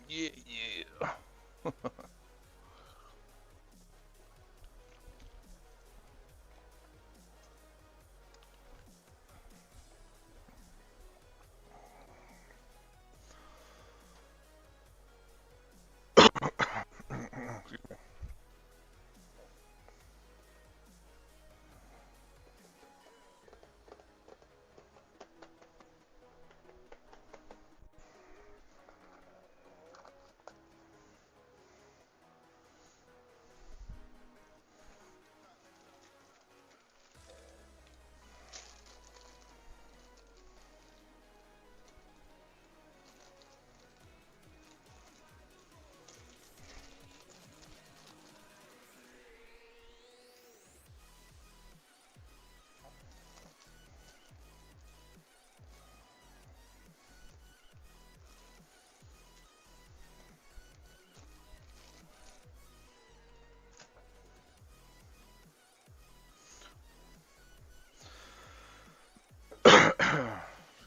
Yeah, yeah.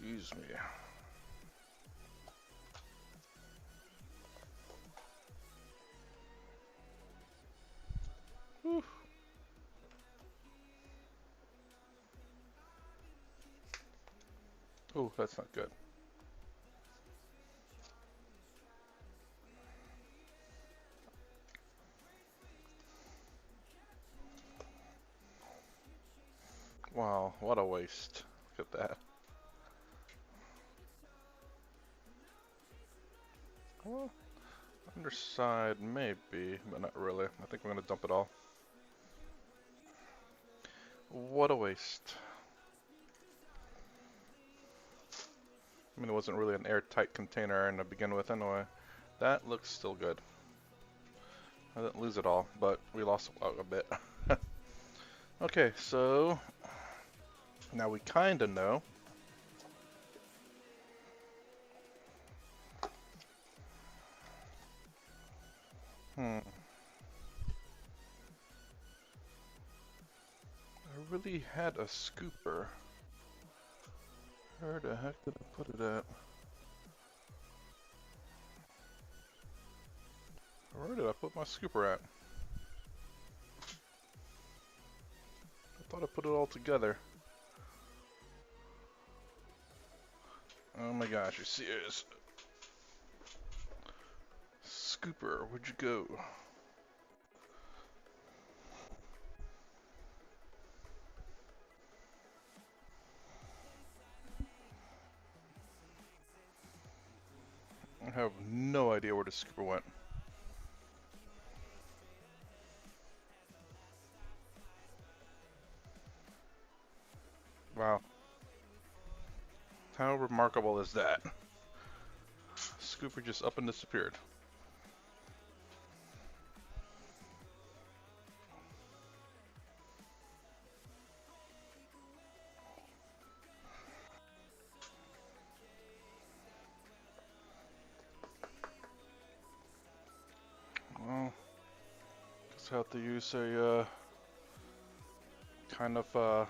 Excuse me. Whew. Oh, that's not good. Wow, what a waste. Look at that. Well, underside maybe, but not really. I think we're gonna dump it all. What a waste. I mean, it wasn't really an airtight container to begin with anyway. That looks still good. I didn't lose it all, but we lost a bit. Okay, so now we kinda know. I really had a scooper. Where the heck did I put it at? Where did I put my scooper at? I thought I put it all together. Oh my gosh, you're serious. Scooper, where'd you go? I have no idea where the scooper went. Wow. How remarkable is that? Scooper just up and disappeared. Well, just have to use a kind of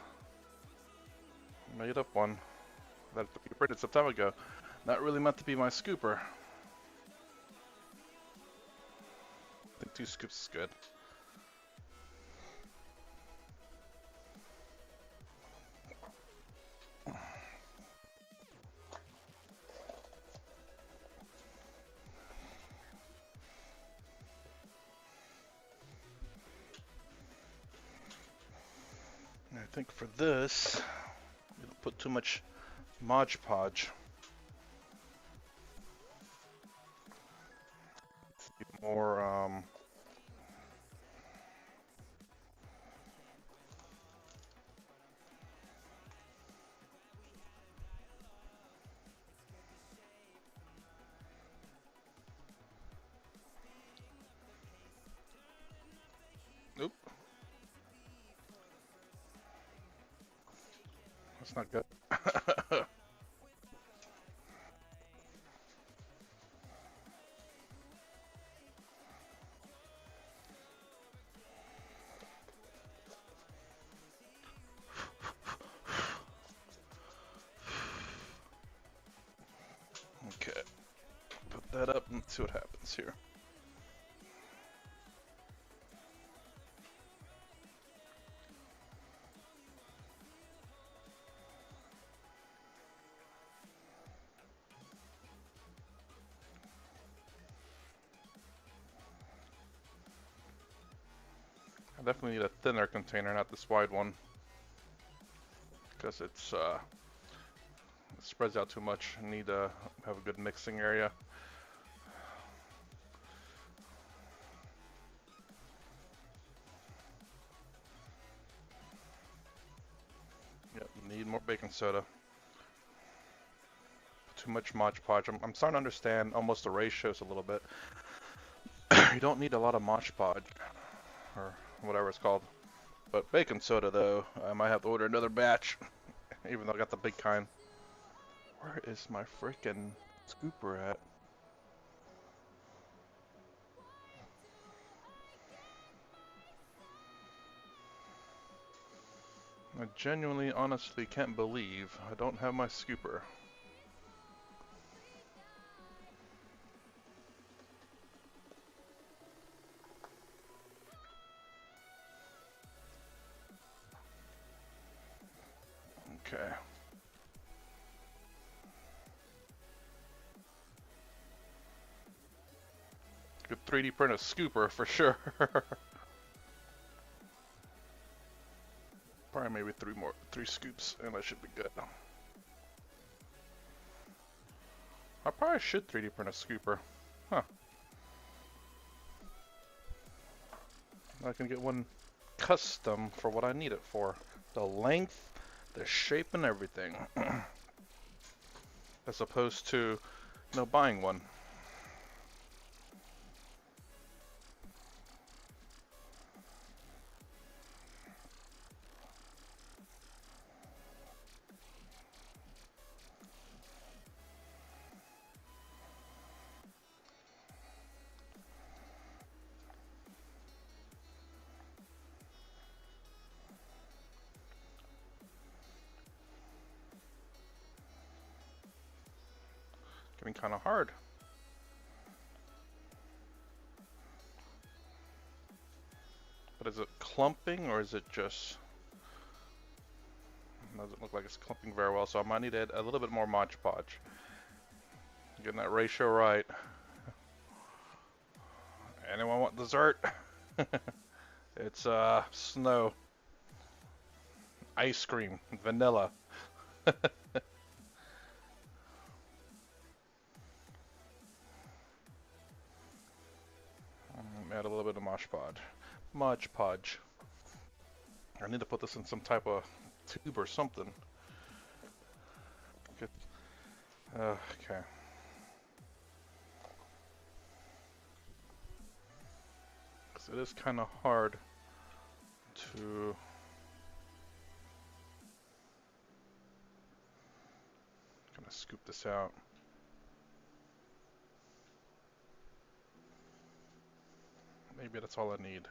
made up one that we printed some time ago. Not really meant to be my scooper. I think 2 scoops is good. And I think for this, we don't put too much Mod Podge. More, oop, that's not good. Let's see what happens here. I definitely need a thinner container, not this wide one, because it spreads out too much. I need to have a good mixing area. Yep, need more baking soda. Too much Mod Podge. I'm starting to understand almost the ratios a little bit. You don't need a lot of Mod Podge, or whatever it's called. But baking soda, though, I might have to order another batch, even though I got the big kind. Where is my freaking scooper at? I genuinely, honestly can't believe I don't have my scooper. Okay. Could 3D print a scooper for sure. Probably maybe three scoops, and I should be good. I probably should 3D print a scooper. Huh. I can get one custom for what I need it for. The length, the shape, and everything. As opposed to, you know, buying one. Getting kind of hard. But is it clumping, or is it just... Doesn't look like it's clumping very well, so I might need to add a little bit more Mod Podge. Getting that ratio right. Anyone want dessert? It's snow, ice cream, vanilla. Add a little bit of Mod Podge. Mod Podge. I need to put this in some type of tube or something. Good. Okay. Because it is kind of hard to... Gonna scoop this out. Maybe that's all I need.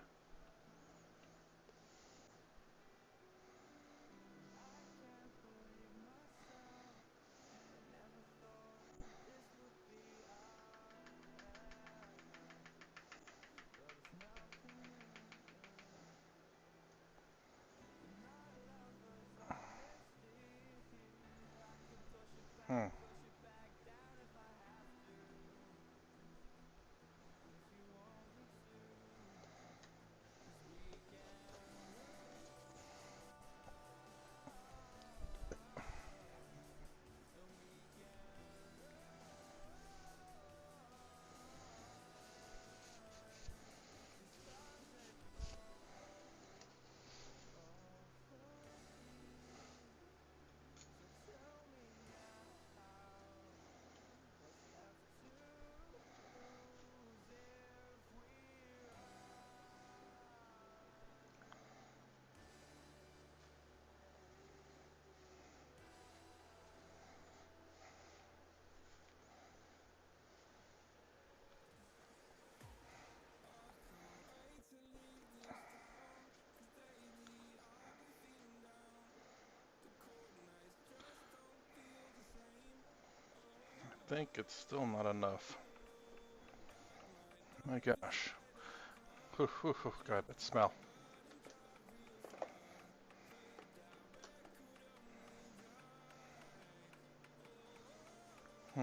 Hmm. I think it's still not enough. My gosh. Whew, whew, whew. God, that smell. Hmm.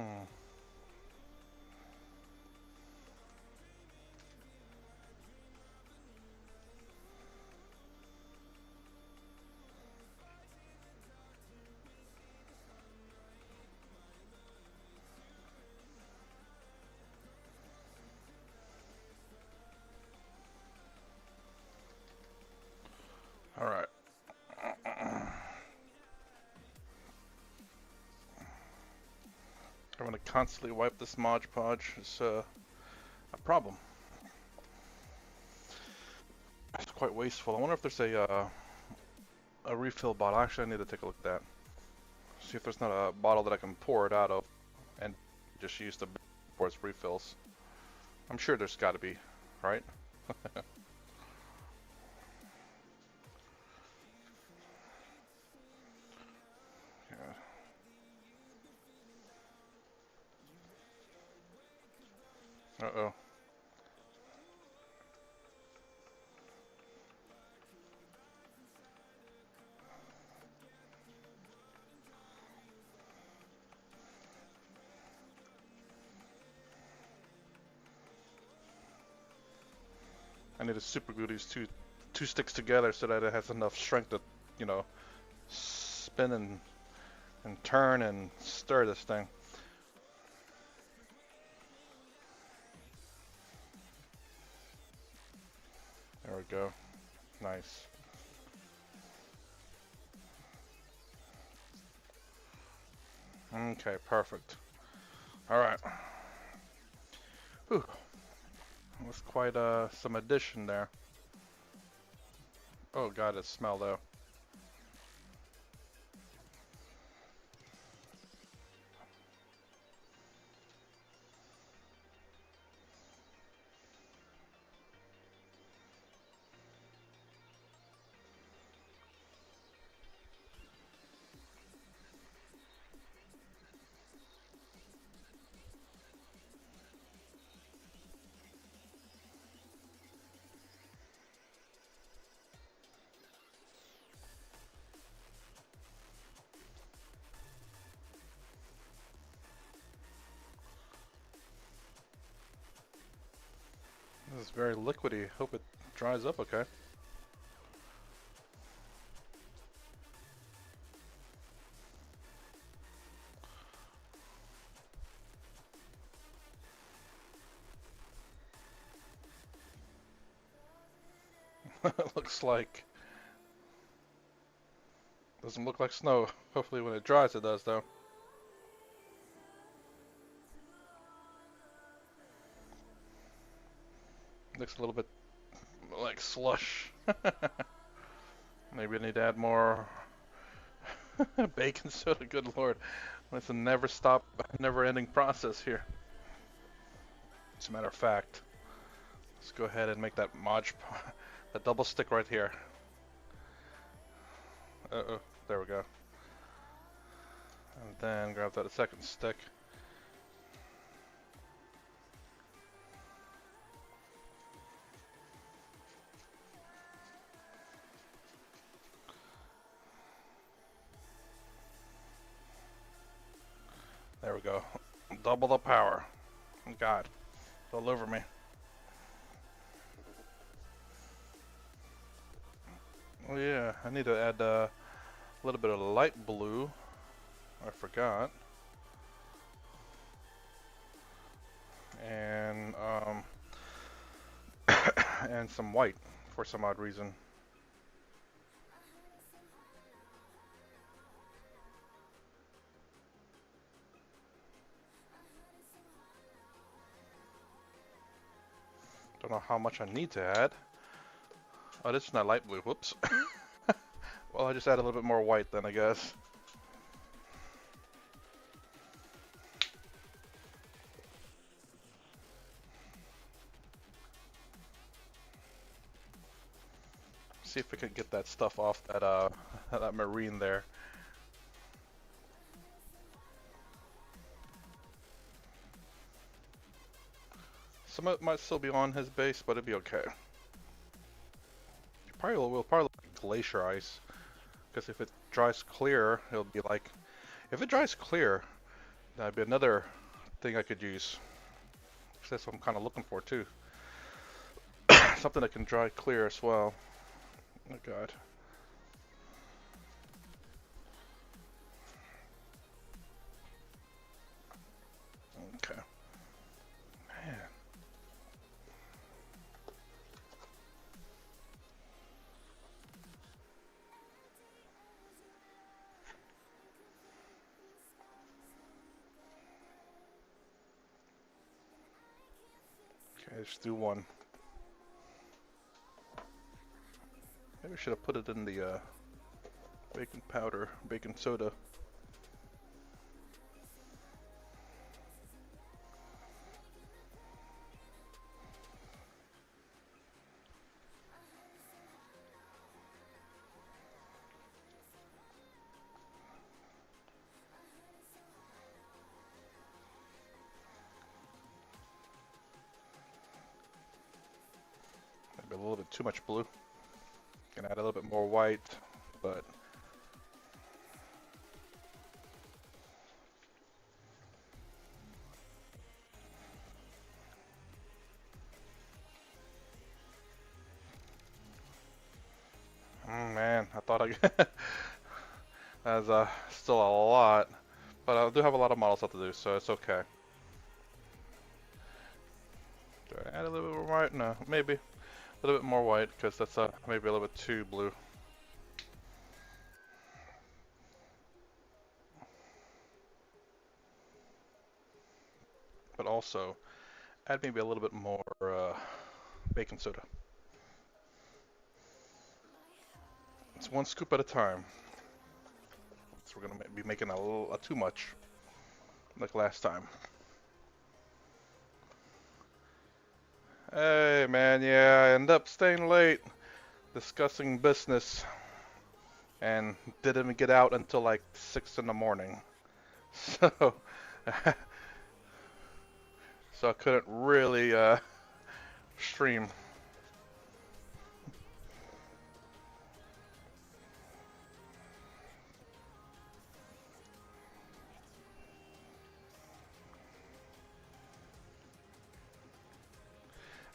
All right. I'm gonna constantly wipe this Mod Podge. It's a problem. It's quite wasteful. I wonder if there's a refill bottle. Actually, I need to take a look at that. See if there's not a bottle that I can pour it out of and just use the for its refills. I'm sure there's got to be, right? Yeah. Uh-oh. I need to super glue these two sticks together so that it has enough strength to, you know, spin and turn and stir this thing. There we go. Nice. Okay, perfect. All right. Whew. That was quite some addition there. Oh god, it smelled though. This is very liquidy. Hope it dries up okay. It looks like... Doesn't look like snow. Hopefully when it dries it does though. Looks a little bit like slush. Maybe I need to add more baking soda, good lord. It's a never stop, never ending process here. As a matter of fact, let's go ahead and make that that double stick right here. Uh-oh, there we go. And then grab that second stick. There we go. Double the power. Oh God, it's all over me. Oh yeah, I need to add a little bit of light blue. I forgot. And and some white for some odd reason. Don't know how much I need to add. Oh, this is not light blue. Whoops. Well, I just add a little bit more white then, I guess. See if we can get that stuff off that that marine there. Some of it might still be on his base, but it'd be okay. Will probably look like glacier ice, because if it dries clear, it'll be like, if it dries clear, that'd be another thing I could use. That's what I'm kind of looking for too. Something that can dry clear as well. Oh god. Okay. Man. Okay, let's do one. Maybe I should have put it in the baking powder, baking soda. Maybe a little bit too much blue. Gonna add a little bit more white, but man, I thought I that's still a lot, but I do have a lot of models left to do, so it's okay. Do I add a little bit more white? No, maybe a little bit more white because that's maybe a little bit too blue. But also add maybe a little bit more baking soda. It's one scoop at a time. So we're gonna be making a little too much, like last time. Hey man, yeah, I ended up staying late discussing business and didn't even get out until like 6 in the morning. So, so I couldn't really stream.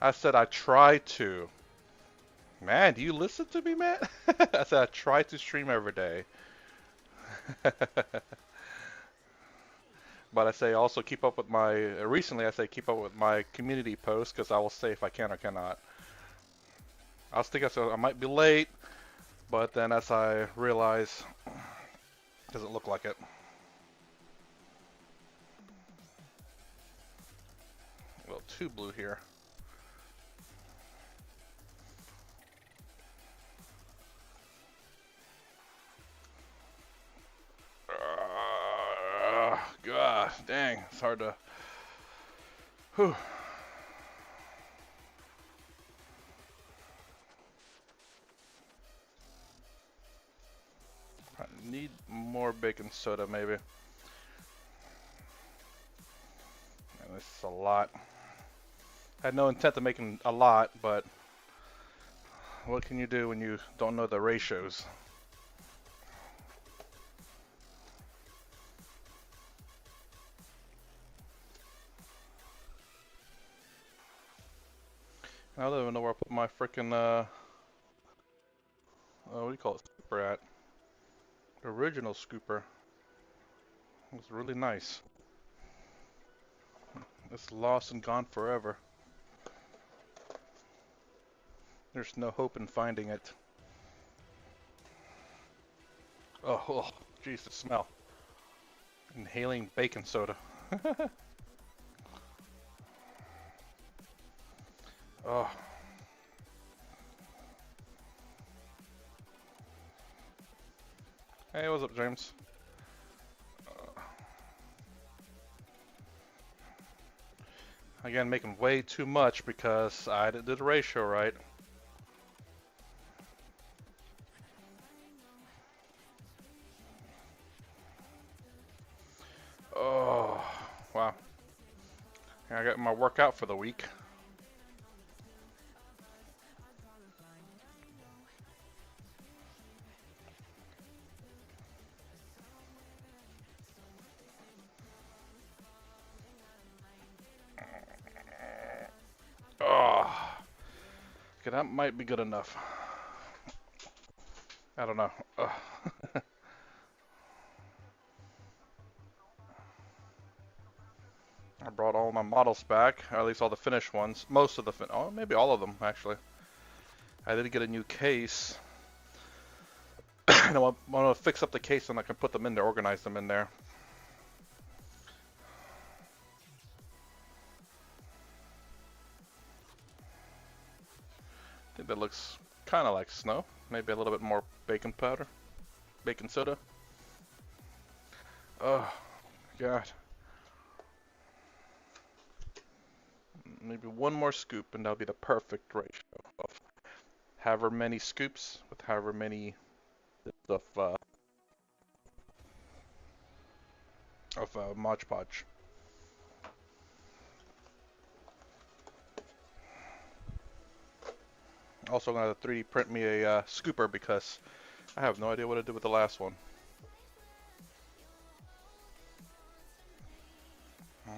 I said I try to. Man, do you listen to me, man? I said I try to stream every day. But I say also keep up with my, recently I say keep up with my community posts because I will say if I can or cannot. I was thinking I might be late, but then as I realize, it doesn't look like it. Well, too blue here. God, dang, it's hard to. Whew. I need more baking soda, maybe. Man, this is a lot. I had no intent of making a lot, but what can you do when you don't know the ratios? I don't even know where I put my freaking what do you call it, scooper at? The original scooper. It was really nice. It's lost and gone forever. There's no hope in finding it. Oh, jeez, the smell. Inhaling baking soda. Oh. Hey, what's up, James? Again, making way too much because I didn't do the ratio right. Oh, wow. I got my workout for the week. that might be good enough. I don't know. Ugh. I brought all my models back, or at least all the finished ones. Most of the oh, maybe all of them actually. I did get a new case. And I want to fix up the case and I can put them in there, organize them in there. I think that looks kind of like snow. Maybe a little bit more baking powder, baking soda. Oh, God. Maybe one more scoop and that'll be the perfect ratio of however many scoops with however many of Mod Podge. Also, I'm gonna 3D print me a scooper because I have no idea what to do with the last one.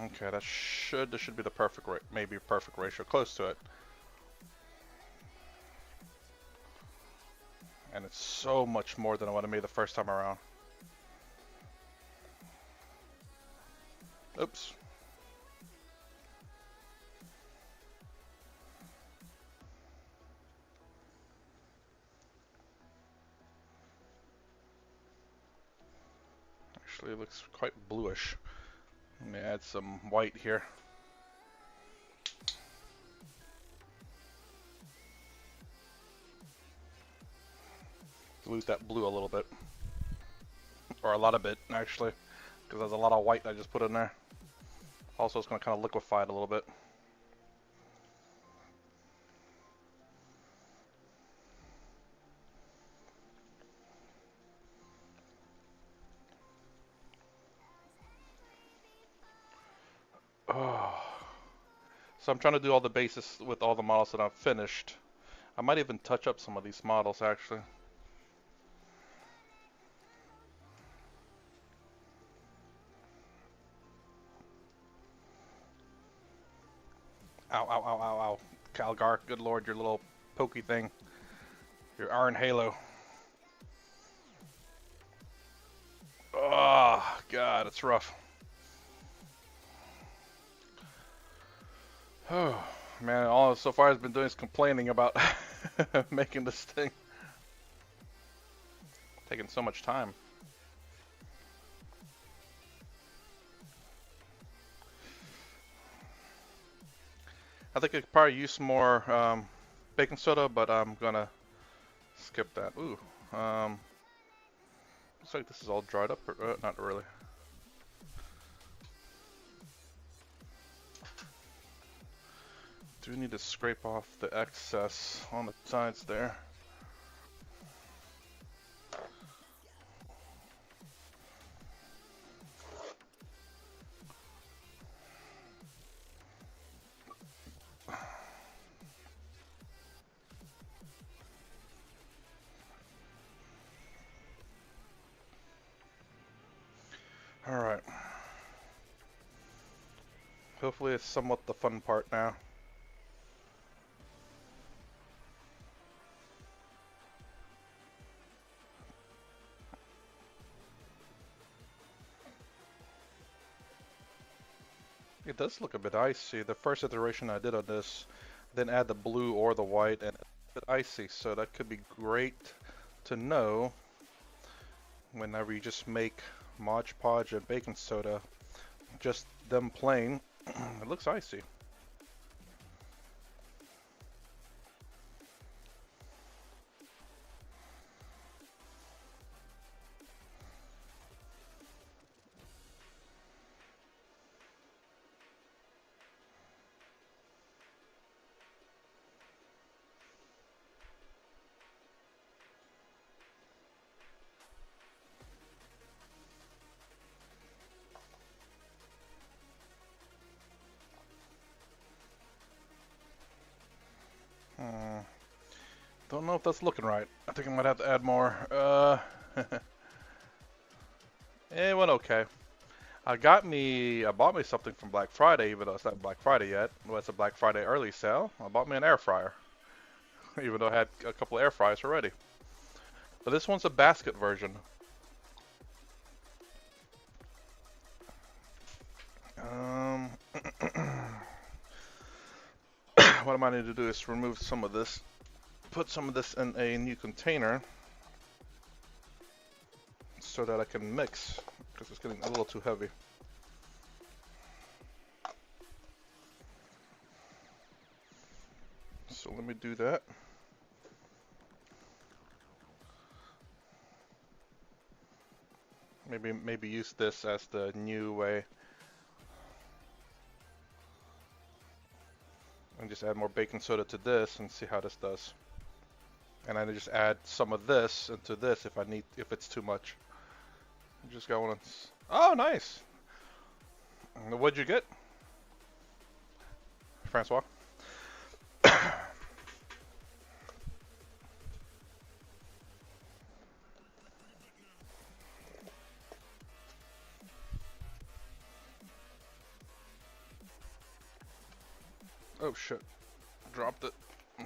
Okay, this should be the perfect maybe perfect ratio, close to it. And it's so much more than what I made the first time around. Oops. Actually, it looks quite bluish. Let me add some white here. Lose that blue a little bit. Or a lot of it, actually. Because there's a lot of white I just put in there. Also, it's going to kind of liquefy it a little bit. Oh. So I'm trying to do all the bases with all the models that I've finished. I might even touch up some of these models, actually. Ow, ow, ow, ow, ow. Calgar, good lord, your little pokey thing. Your iron halo. Oh, God, it's rough. Oh, man, all so far I've been doing is complaining about making this thing. Taking so much time. I think I could probably use some more baking soda, but I'm gonna skip that. Ooh, looks like this is all dried up, or, not really. Do need to scrape off the excess on the sides there. Alright. Hopefully it's somewhat the fun part now. It does look a bit icy. The first iteration I did on this didn't add the blue or the white, and it's a bit icy, so that could be great to know whenever you just make Mod Podge and baking soda, just them plain. It looks icy. Don't know if that's looking right. I think I might have to add more. It went okay. I bought me something from Black Friday, even though it's not Black Friday yet. Well, it's a Black Friday early sale. I bought me an air fryer. even though I had a couple of air fryers already. But this one's a basket version. What I might need to do is remove some of this, put some of this in a new container so that I can mix, because it's getting a little too heavy. So let me do that. Maybe use this as the new way. And just add more baking soda to this and see how this does. And I just add some of this into this if it's too much. I just got one. Oh, nice. What'd you get, Francois? Oh shit, dropped it. I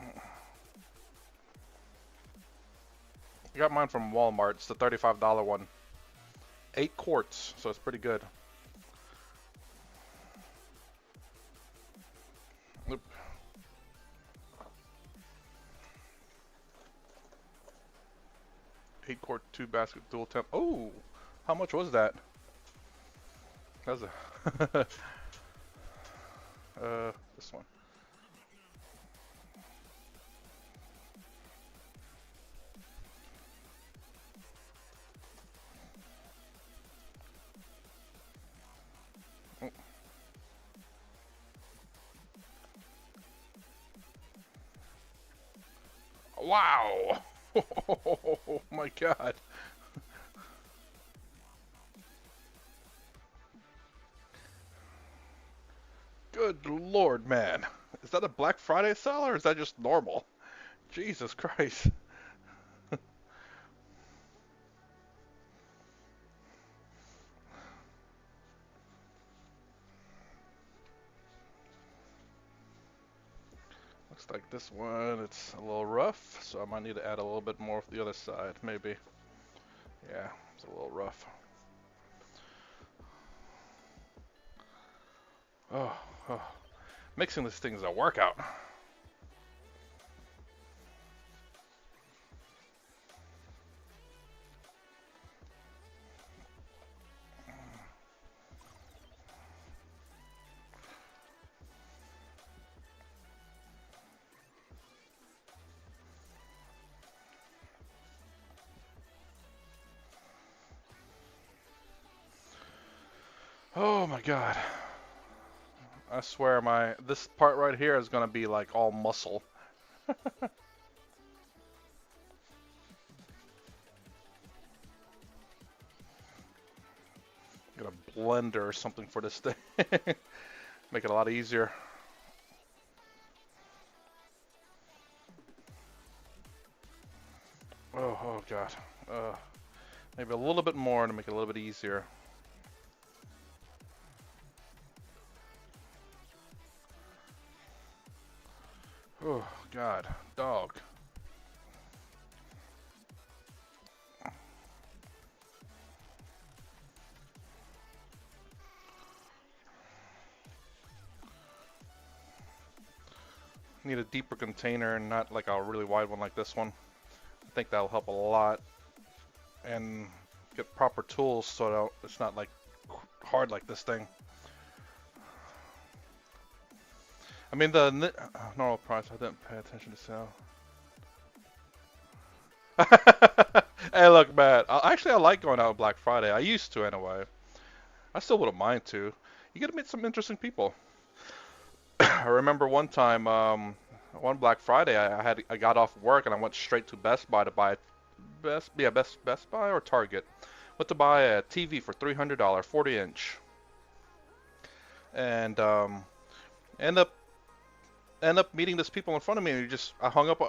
got mine from Walmart. It's the $35 one. 8 quarts, so it's pretty good. Oop. Eight quart 2 basket dual temp. Oh, how much was that? That was a this one. Wow! Oh my god. Good lord, man. Is that a Black Friday sale or is that just normal? Jesus Christ. Looks like this one, it's a little rough, so I might need to add a little bit more of the other side, maybe. Yeah, it's a little rough. Oh. Mixing this thing is a workout. Oh my god. I swear this part right here is gonna be like all muscle. Get a blender or something for this thing. Make it a lot easier. Oh god. Maybe a little bit more to make it a little bit easier. Oh god, dog. Need a deeper container and not like a really wide one like this one. I think that'll help a lot. And get proper tools so that it's not like hard like this thing. I mean the normal price, I didn't pay attention to sale. Hey look man, actually I like going out on Black Friday. I used to anyway. I still wouldn't mind to. You get to meet some interesting people. I remember one time, one Black Friday, I got off work and I went straight to Best Buy to buy Best Buy or Target. Went to buy a TV for $300, 40-inch, and end up meeting these people in front of me. And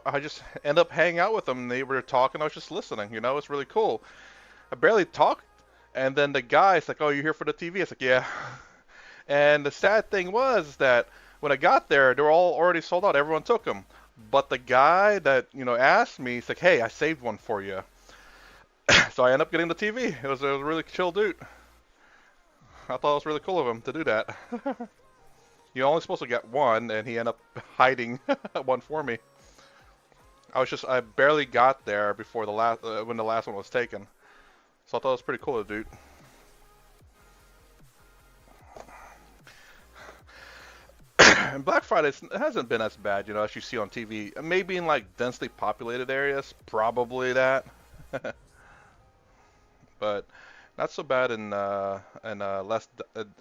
I just end up hanging out with them. And they were talking. I was just listening. You know, it's really cool. I barely talked, and then the guy's like, "Oh, you're here for the TV?" I was like, "Yeah." And the sad thing was that when I got there, they were all already sold out. Everyone took them. But the guy that, asked me, he's like, hey, I saved one for you. So I ended up getting the TV. It was a really chill dude. I thought it was really cool of him to do that. You're only supposed to get one, and he ended up hiding one for me. I barely got there before the last, when the last one was taken. So I thought it was pretty cool, dude. And Black Friday it hasn't been as bad, as you see on TV. Maybe in like densely populated areas, probably that, but not so bad in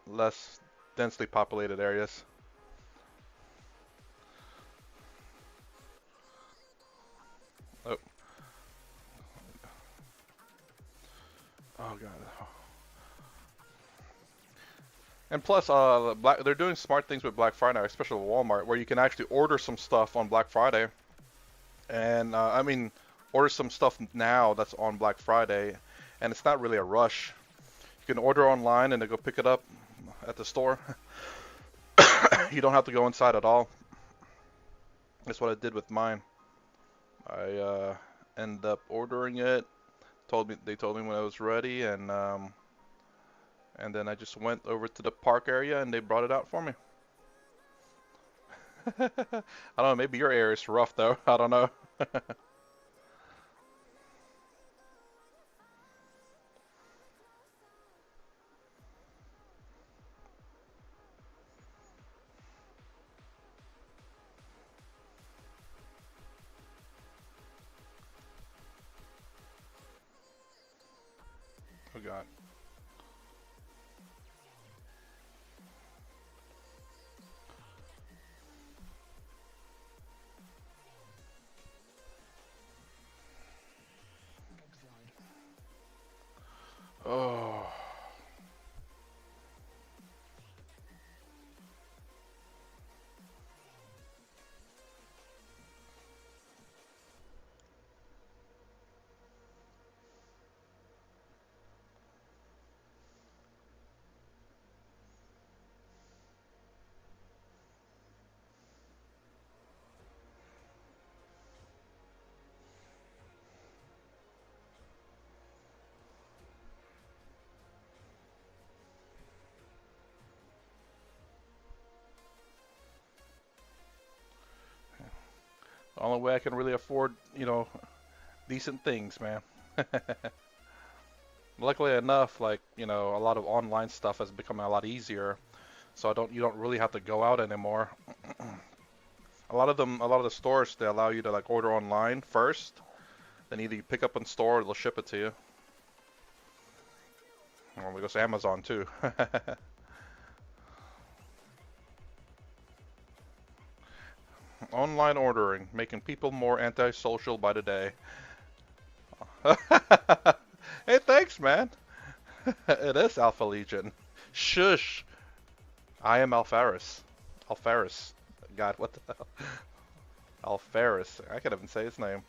less densely populated areas. Oh, oh god. And plus, they're doing smart things with Black Friday, especially with Walmart, where you can actually order some stuff on Black Friday, and I mean, order some stuff now that's on Black Friday, and it's not really a rush. You can order online and they go pick it up at the store. You don't have to go inside at all. That's what I did with mine. I ended up ordering it. They told me when I was ready, and then I just went over to the park area and they brought it out for me. I don't know. Maybe your area is rough though. I don't know. Oh God. Oh. The only way I can really afford, decent things, man. Luckily enough, like, a lot of online stuff has become a lot easier, so you don't really have to go out anymore. A lot of the stores, they allow you to like order online first, then either you pick up in store or they'll ship it to you. Well, it goes to Amazon too. Online ordering, making people more antisocial by the day. Hey, thanks, man. It is Alpha Legion. Shush. I am Alfaris. Alfaris. God, what the hell? Alfaris. I can't even say his name.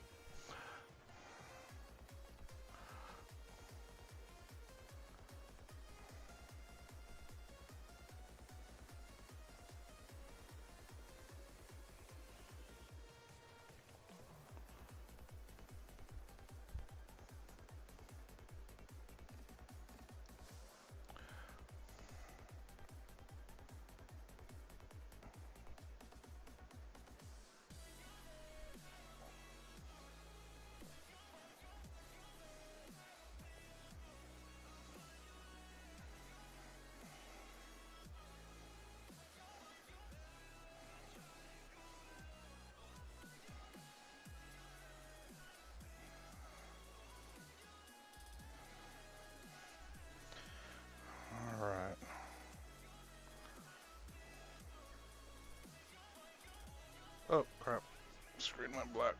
Alright. Oh, crap. Screen went black.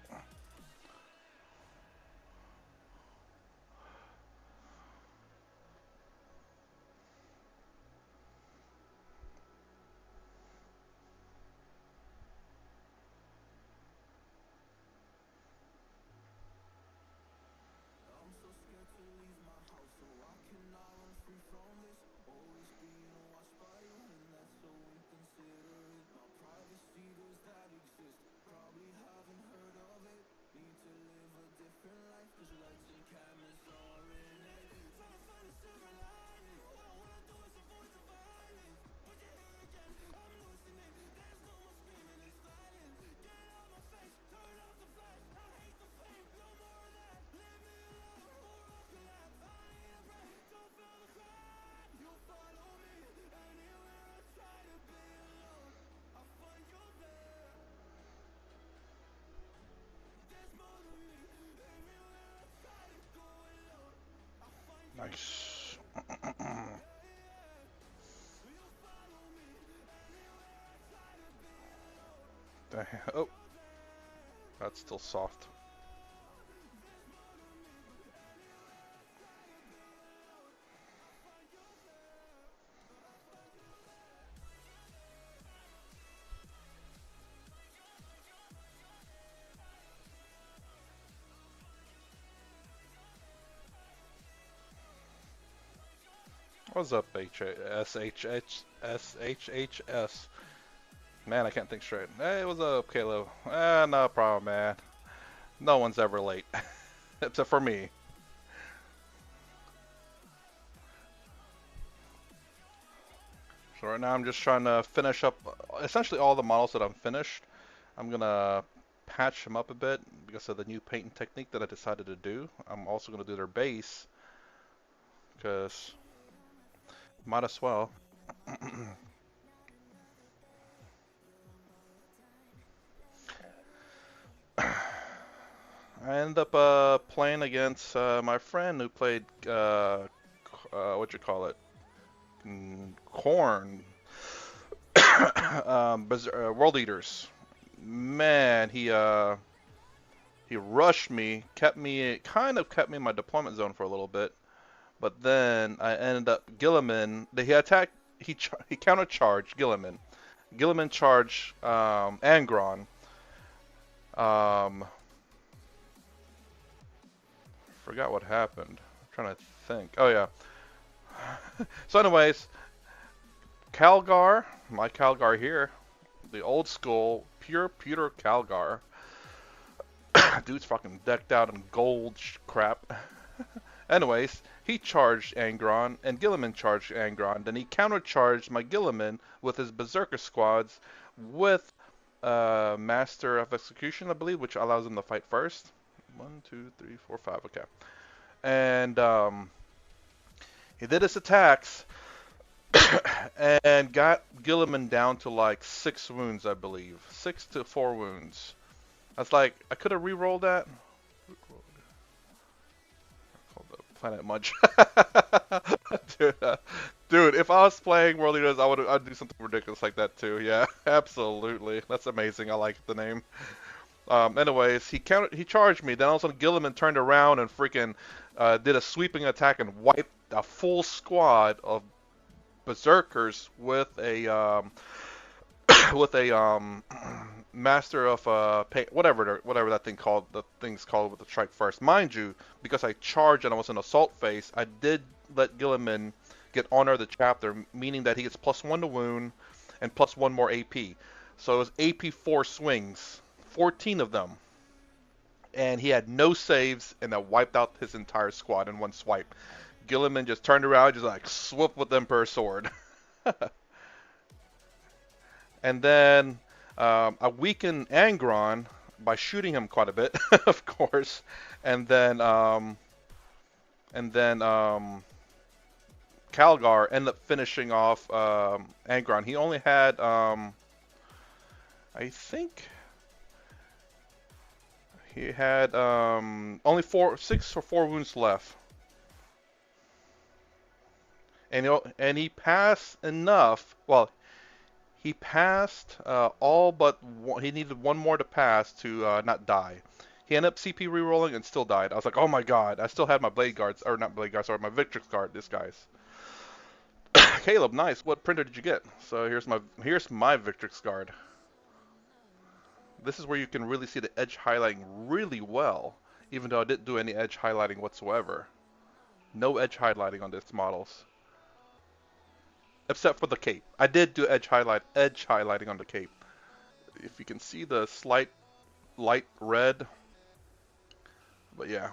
Nice. Oh, that's still soft. What's up, SHHS? Man, I can't think straight. Hey, what's up, Caleb? No problem, man. No one's ever late, except for me. So right now I'm just trying to finish up essentially all the models that I'm finished. I'm gonna patch them up a bit because of the new painting technique that I decided to do. I'm also gonna do their base because might as well. I ended up playing against my friend who played what you call it, corn, World Eaters. Man, he rushed me, kept me in my deployment zone for a little bit, but then I ended up Gilliman. He attacked. He countercharged Gilliman. Gilliman charged Angron. Um, Forgot what happened. I'm trying to think. Oh yeah. So anyways, Calgar, my Calgar here, the old school, pure pewter Calgar. Dude's fucking decked out in gold crap. Anyways, he charged Angron, and Gilliman charged Angron. Then he countercharged my Gilliman with his Berserker squads with Master of Execution, I believe, which allows him to fight first. 1, 2, 3, 4, 5. Okay. And he did his attacks and got Gilliman down to like 6 wounds, I believe. 6 to 4 wounds. I was like, I could have re-rolled that. Called the Planet Munch. dude, dude, if I was playing World Eaters, I'd do something ridiculous like that too. Yeah, absolutely. That's amazing. I like the name. Anyways, he charged me. Then all of a sudden, Gilliman turned around and freaking did a sweeping attack and wiped a full squad of berserkers with a with a master of whatever that thing called, the thing's called with the strike first. Mind you, because I charged and I was an assault phase, I did let Gilliman get honor of the chapter, meaning that he gets +1 to wound and +1 more AP. So it was AP 4 swings, 14 of them, and he had no saves, and that wiped out his entire squad in one swipe. Gilliman just turned around, just like swoop with Emperor Sword. And then I weakened Angron by shooting him quite a bit, of course. And then Calgar ended up finishing off Angron. He only had, I think, he had only 6 or 4 wounds left. And he passed enough. Well, he passed all but one. He needed one more to pass to not die. He ended up CP rerolling and still died. I was like, oh my god! I still had my blade guards, or not blade guards, sorry, my Victrix guard. This guy's. Caleb, nice. What printer did you get? So here's my Victrix guard. This is where you can really see the edge highlighting really well, even though I didn't do any edge highlighting whatsoever. No edge highlighting on these models. Except for the cape. I did do edge highlighting on the cape. If you can see the slight light red But yeah.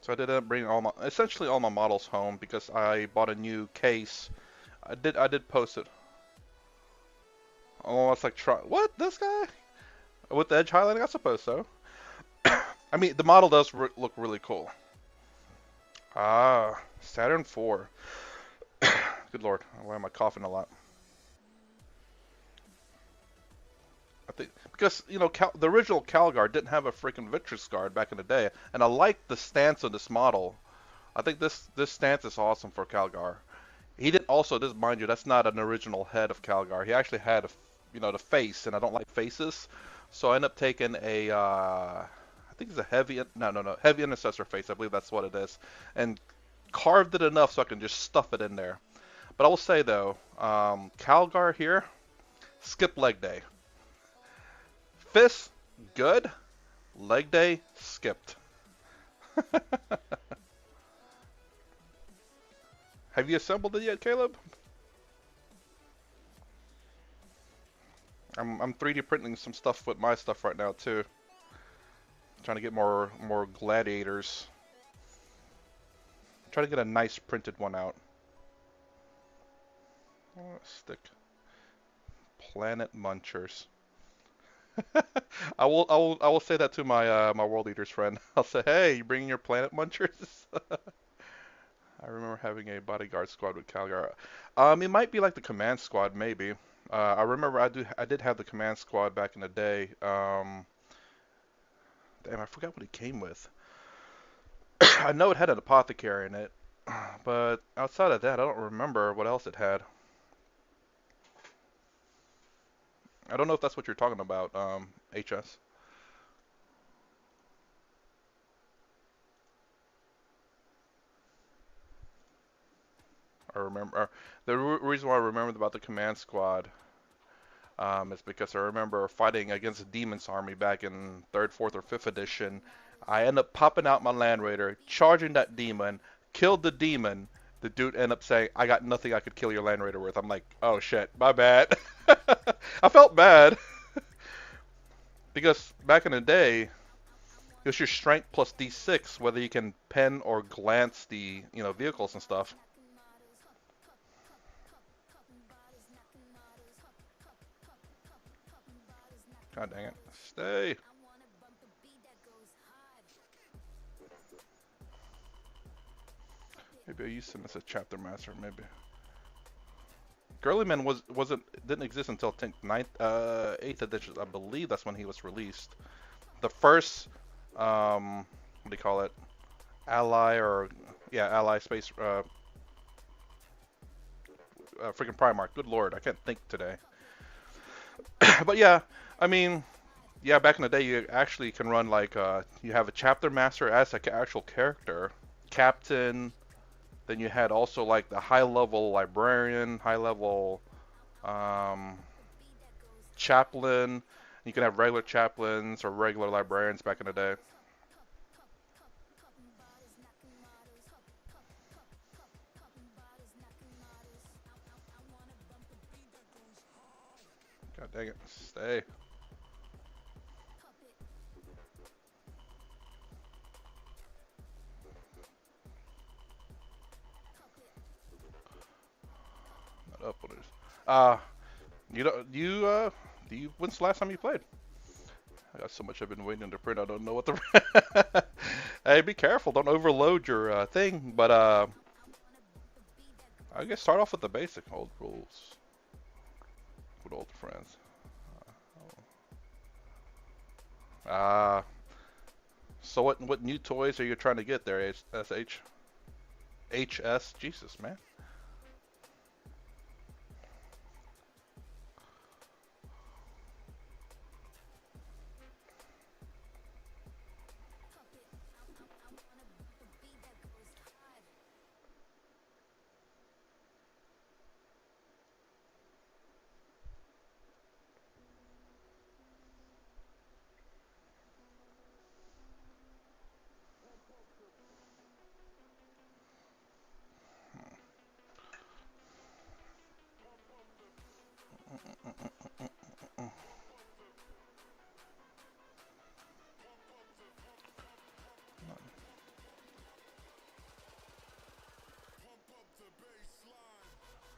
So I did end up bringing essentially all my models home because I bought a new case. I did post it. Oh, it's like what, this guy with the edge highlighting? I suppose so. I mean, the model does look really cool. Ah, Saturn 4. Good lord, why am I coughing a lot? I think because the original Calgar didn't have a freaking Victrix guard back in the day, and I like the stance of this model. I think this stance is awesome for Calgar. He did also, this mind you, that's not an original head of Calgar. He actually had the face, and I don't like faces, so I ended up taking I think it's a heavy, no, heavy intercessor face. I believe that's what it is, and carved it enough so I can just stuff it in there. But I will say though, Calgar here, skip leg day. Fist, good. Leg day, skipped. Have you assembled it yet, Caleb? I'm 3D printing some stuff with my stuff right now too. Trying to get more gladiators. Try to get a nice printed one out. Stick Planet Munchers. I will say that to my World Eaters friend. I'll say, hey, you bringing your Planet Munchers? I remember having a bodyguard squad with Calgar. It might be like the command squad, maybe. I remember I did have the command squad back in the day. Damn, I forgot what it came with. I know it had an apothecary in it, but outside of that, I don't remember what else it had. I don't know if that's what you're talking about, HS. I remember the reason why I remembered about the command squad is because I remember fighting against a demon's army back in third, fourth, or fifth edition. I end up popping out my Land Raider, charging that demon, killed the demon. The dude ended up saying, "I got nothing I could kill your Land Raider with." I'm like, "Oh shit, my bad." I felt bad because back in the day, it's your strength plus D6, whether you can pen or glance the vehicles and stuff. God dang it. Stay. Maybe I used him as a chapter master, maybe. Girlyman didn't exist until I think 8th edition. I believe that's when he was released. The first, what do you call it? Ally or yeah, Ally space, freaking Primarch. Good lord, I can't think today. But yeah, I mean, yeah, back in the day, you actually can run like you have a chapter master as an actual character, captain. Then you had also like the high level librarian, high level um, chaplain. You can have regular chaplains or regular librarians back in the day. God dang it, stay. Not up on it. You don't do you? When's the last time you played? I got so much I've been waiting to print. I don't know what the. Hey, be careful! Don't overload your thing. But I guess start off with the basic old rules. Good old friends. Uh, so what new toys are you trying to get there, SH? HS? Jesus, man.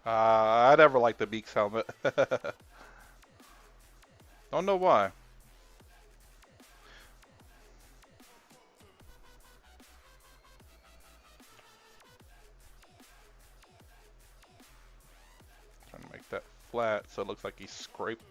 I never liked the Beaks helmet. Don't know why. Trying to make that flat so it looks like he's scraped.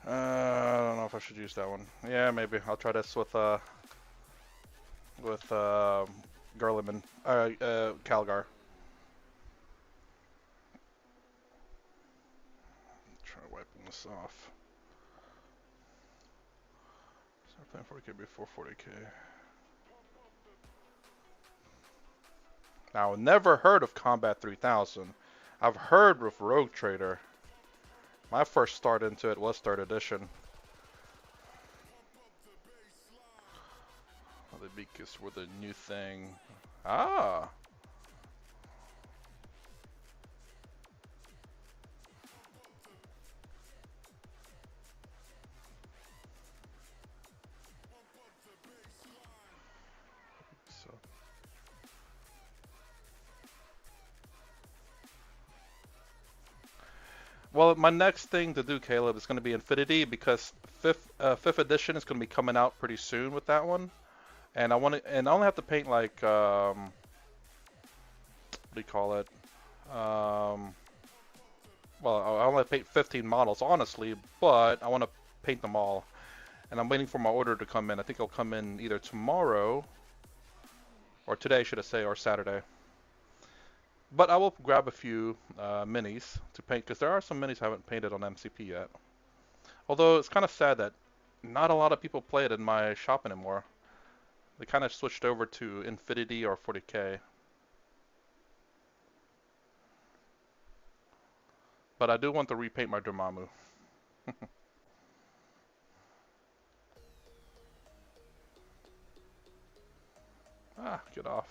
I don't know if I should use that one. Yeah, maybe. I'll try this with Garleman, Calgar. Try wiping this off. Start playing 40k before 40k. Now, never heard of Combat 3000. I've heard of Rogue Trader. My first start into it was 3rd edition. Oh, the Beaks were the new thing. Ah! So. Well, my next thing to do, Caleb, is going to be Infinity because fifth edition is going to be coming out pretty soon with that one, and I only have to paint like what do you call it? Well, I only paint 15 models, honestly, but I want to paint them all, and I'm waiting for my order to come in. I think it'll come in either tomorrow or today, should I say, or Saturday. But I will grab a few minis to paint because there are some minis I haven't painted on MCP yet. Although it's kind of sad that not a lot of people play it in my shop anymore. They kind of switched over to Infinity or 40k. But I do want to repaint my Dormammu. Ah, get off.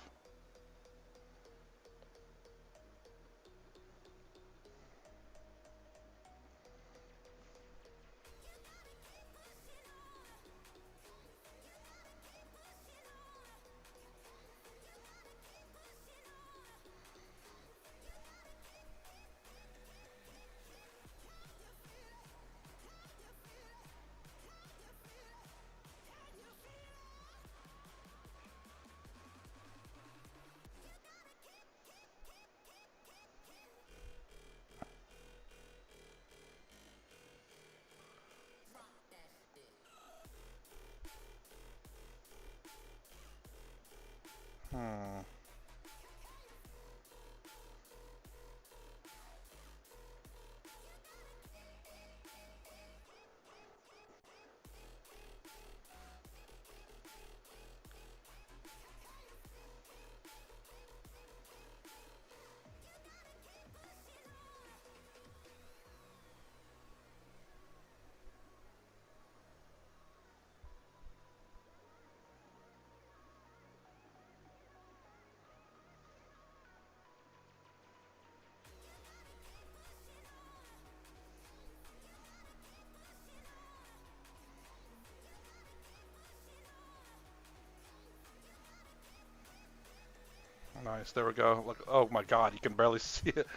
Hmm. Nice, there we go. Look, oh my god, you can barely see it.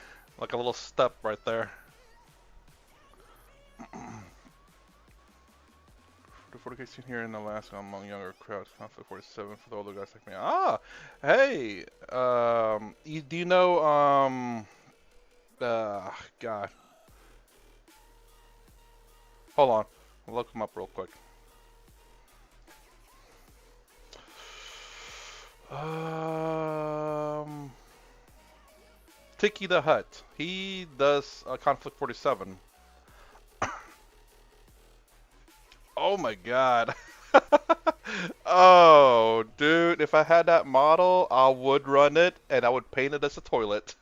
Like a little step right there. The 40k scene here in Alaska among younger crowds, conflict 47 for the older guys like me. Ah, hey, do you know, God, hold on, I'll look him up real quick. Tiki the Hut. He does Conflict 47. Oh my god. Oh, dude, if I had that model, I would run it and I would paint it as a toilet.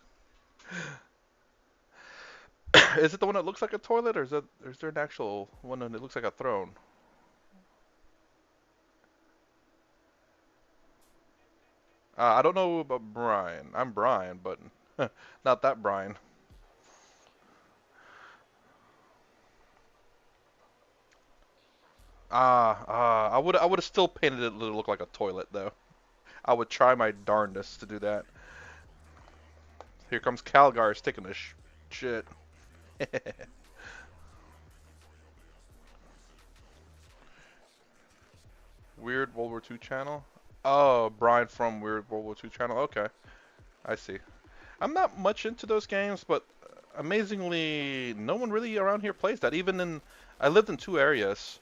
Is it the one that looks like a toilet, or is there an actual one that looks like a throne? I don't know about Brian. I'm Brian, but not that Brian. I would have still painted it to look like a toilet though. I would try my darndest to do that. Here comes Calgar's taking a shit. Weird World War II channel. Oh, Brian from Weird World War II channel. Okay, I see. I'm not much into those games, but amazingly, no one really around here plays that. Even in, I lived in two areas,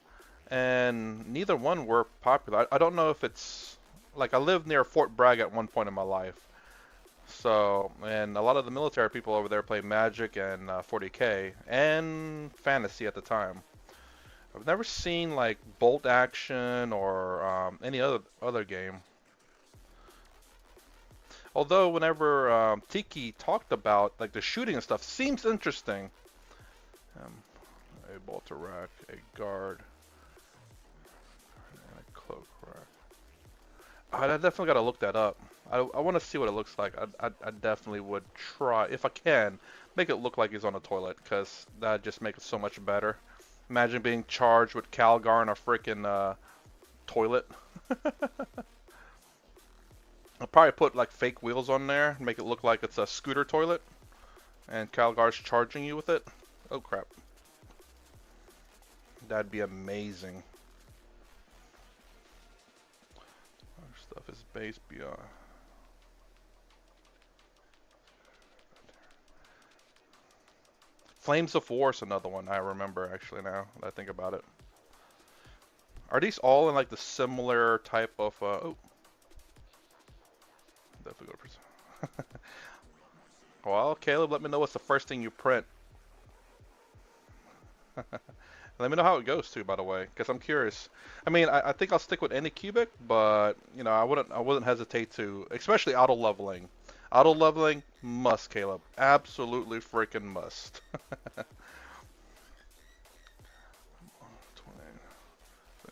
and neither one were popular. I don't know if it's like I lived near Fort Bragg at one point in my life. So, and a lot of the military people over there play Magic and 40K and Fantasy at the time. I've never seen like Bolt Action or any other game. Although whenever Tiki talked about like the shooting and stuff, seems interesting. Um, a bolt rack, a guard, and a cloak rack. I definitely got to look that up. I want to see what it looks like. I definitely would try, if I can, make it look like he's on a toilet, because that just makes it so much better. Imagine being charged with Calgar in a freaking toilet. I'll probably put like fake wheels on there, make it look like it's a scooter toilet, and Calgar's charging you with it. Oh crap. That'd be amazing. Our stuff is base beyond. Flames of War is another one I remember actually now that I think about it. Are these all in like the similar type of oh, definitely go to well, Caleb, let me know what's the first thing you print. Let me know how it goes too, by the way, because I'm curious. I mean, I think I'll stick with any cubic, but you know, I wouldn't hesitate to, especially auto leveling. Auto leveling must, Caleb. Absolutely freaking must.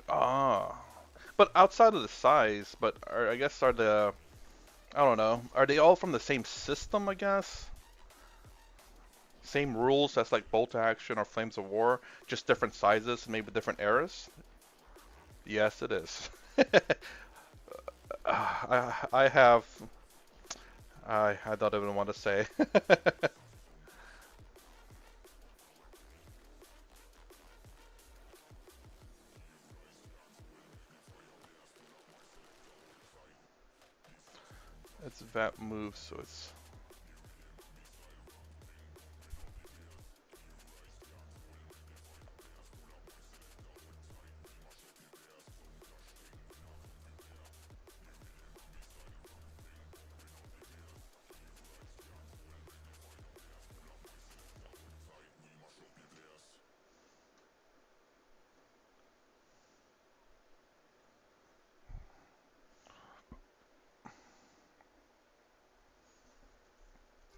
Ah, but outside of the size, but I guess are the I don't know, are they all from the same system? I guess same rules as like Bolt Action or Flames of War, just different sizes, maybe different eras. Yes, it is. I have. I don't even want to say. It's that move, so it's.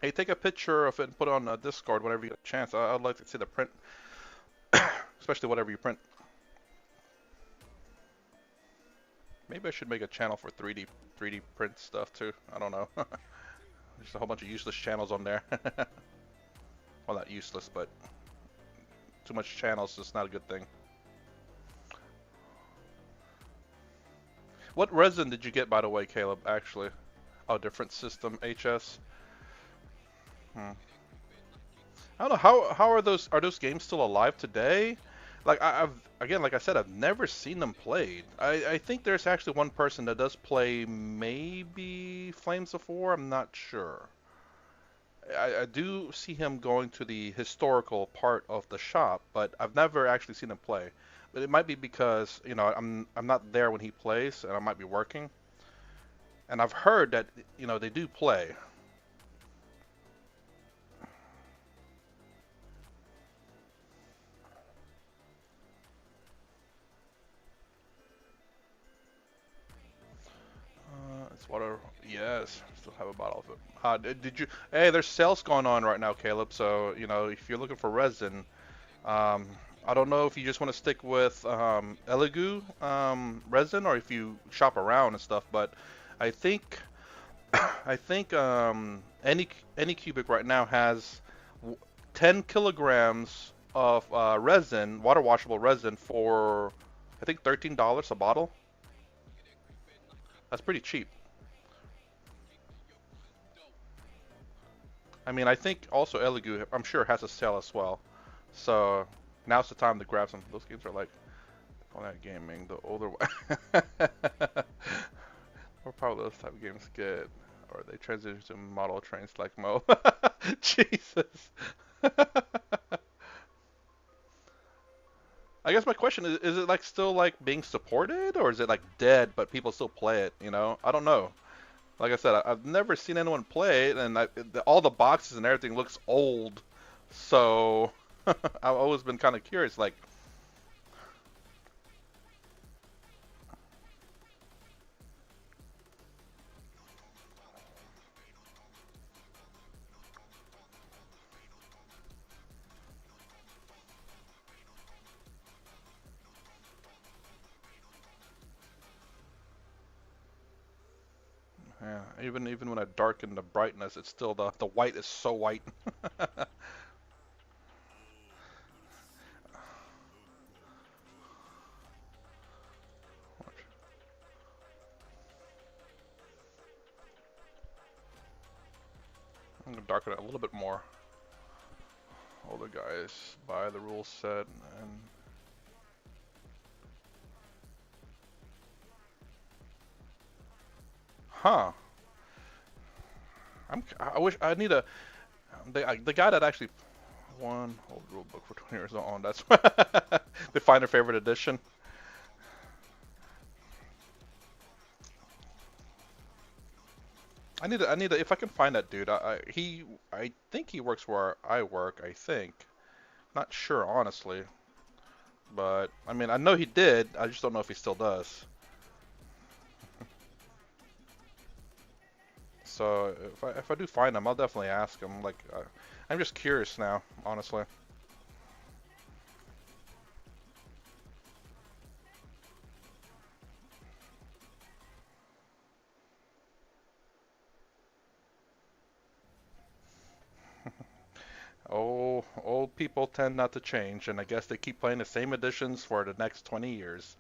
Hey, take a picture of it and put it on Discord whenever you get a chance. I'd like to see the print, especially whatever you print. Maybe I should make a channel for 3D print stuff too. I don't know. There's a whole bunch of useless channels on there. Well, not useless, but too much channels is not a good thing. What resin did you get, by the way, Caleb? Actually, oh, different system HS. Hmm. I don't know how are those games still alive today? Like I've again, like I said, I've never seen them played. I think there's actually one person that does play maybe Flames of War. I'm not sure. I do see him going to the historical part of the shop, but I've never actually seen him play. But it might be because I'm not there when he plays, and I might be working. And I've heard that they do play. It's water. Yes, still have a bottle of it. Did you? Hey, there's sales going on right now, Caleb. So if you're looking for resin, um, I don't know if you just want to stick with Elegoo resin or if you shop around and stuff. But I think any cubic right now has 10 kilograms of resin, water washable resin for I think $13 a bottle. That's pretty cheap. I mean, I think also Elegoo, I'm sure, has a sale as well. So now's the time to grab some. Those games are like Online Gaming, the older one. Or probably those type of games get, or they transition to model trains like Mo. Jesus. I guess my question is it like still like being supported, or is it like dead but people still play it? You know, I don't know. Like I said, I've never seen anyone play it, and all the boxes and everything looks old. So I've always been kind of curious. Like, yeah, even when I darken the brightness, it's still the white is so white. I'm gonna darken it a little bit more. All the guys buy the rule set and huh. I wish I need a the guy that actually won old rule book for 20 years on. That's they find their favorite edition. I need to, if I can find that dude. I think he works where I work. I think. Not sure honestly, but I mean I know he did. I just don't know if he still does. So if I do find him, I'll definitely ask him. Like I'm just curious now, honestly. Oh, old people tend not to change, and I guess they keep playing the same editions for the next 20 years.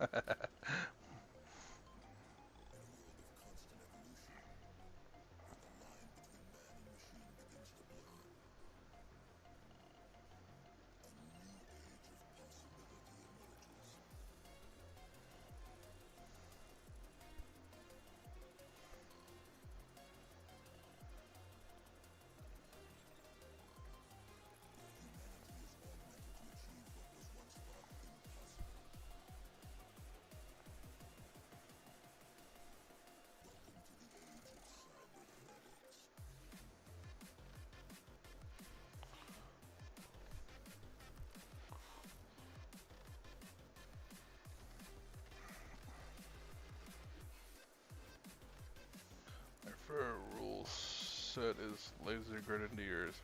My favorite rule set is Laser Grenadiers.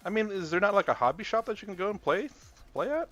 I mean, is there not like a hobby shop that you can go and play at?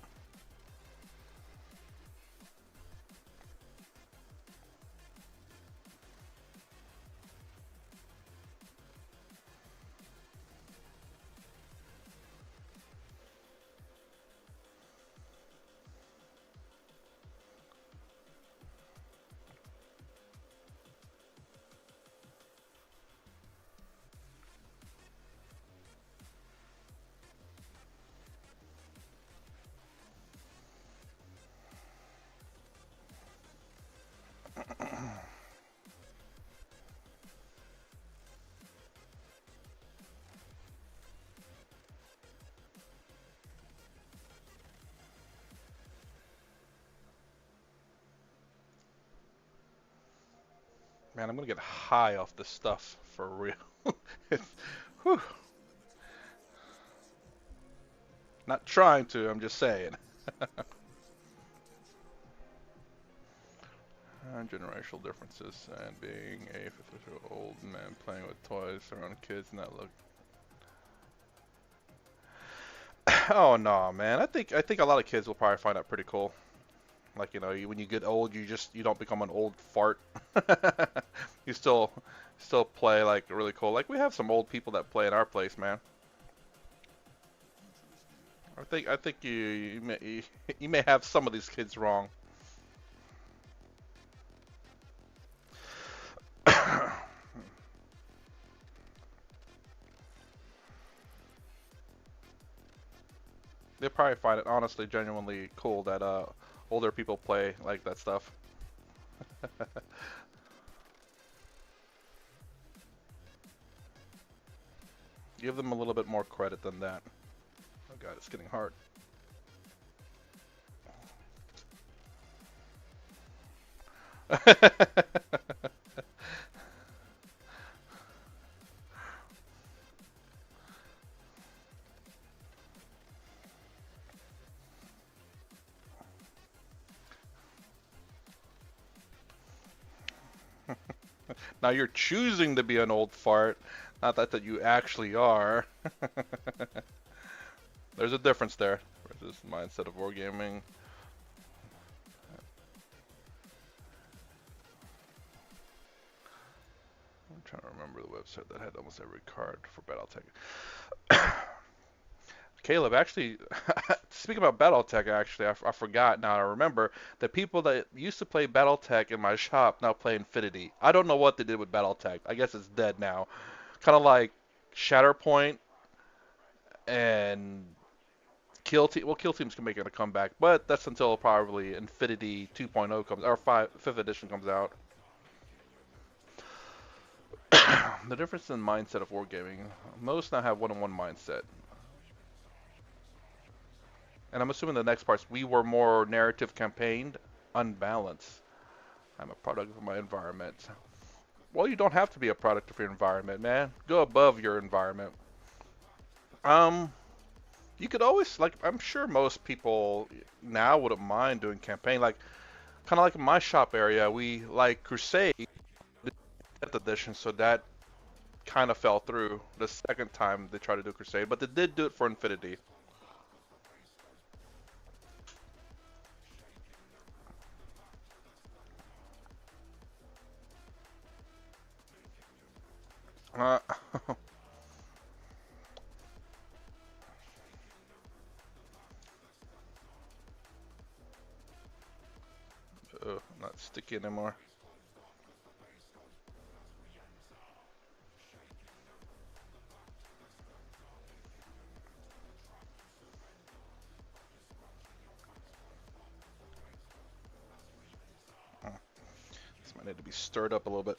Man, I'm gonna get high off this stuff for real. It's, whew. Not trying to, I'm just saying. Generational differences and being a 50-year-old man playing with toys around kids and that look. Oh no, man. I think a lot of kids will probably find that pretty cool. Like, when you get old, you don't become an old fart. You still play like really cool. Like we have some old people that play in our place, man. I think you may have some of these kids wrong. They probably find it honestly genuinely cool that older people play like that stuff. Give them a little bit more credit than that. Oh god, it's getting hard. Now you're choosing to be an old fart, not that you actually are. There's a difference there. Versus mindset of wargaming. I'm trying to remember the website that had almost every card for BattleTech. Caleb, actually, speaking about BattleTech, actually, I forgot now. I remember the people that used to play BattleTech in my shop now play Infinity. I don't know what they did with BattleTech. I guess it's dead now. Kind of like Shatterpoint and Kill Team. Well, Kill Team's making a comeback, but that's until probably Infinity 2.0 comes, or 5th edition comes out. The difference in mindset of wargaming. Most now have one-on-one mindset. And I'm assuming the next parts, we were more narrative campaigned, unbalanced. I'm a product of my environment. Well, you don't have to be a product of your environment, man. Go above your environment. Um, you could always, like, I'm sure most people now wouldn't mind doing campaign. Like, kind of like in my shop area, we like Crusade 5th edition, so that kind of fell through the second time they tried to do Crusade, but they did do it for Infinity. Uh, not sticky anymore. This might need to be stirred up a little bit.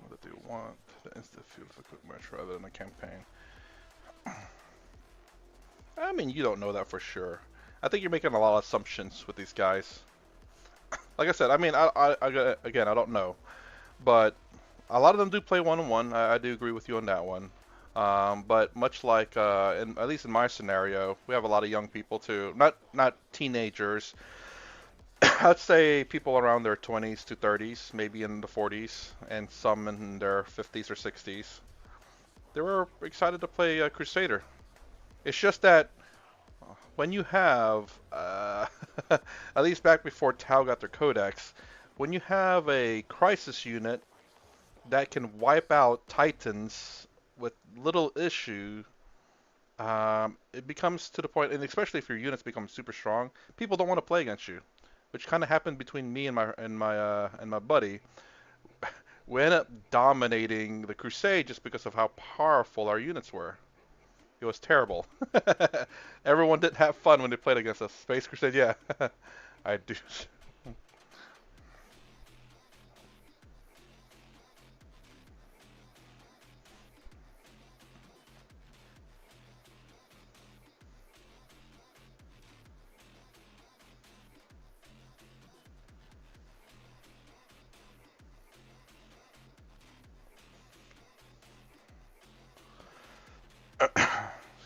What do you want? The instant feel of a quick match rather than a campaign. I mean, you don't know that for sure. I think you're making a lot of assumptions with these guys. Like I said, I mean, again, I don't know, but a lot of them do play one-on-one. I do agree with you on that one. But much like, at least in my scenario, we have a lot of young people too. Not teenagers. I'd say people around their 20s to 30s, maybe in the 40s, and some in their 50s or 60s. They were excited to play Crusader. It's just that when you have, at least back before Tau got their codex, when you have a crisis unit that can wipe out Titans with little issue, it becomes to the point, and especially if your units become super strong, people don't want to play against you, which kind of happened between me and my buddy. We ended up dominating the Crusade just because of how powerful our units were. It was terrible. Everyone didn't have fun when they played against us. Space Crusade, yeah. I do.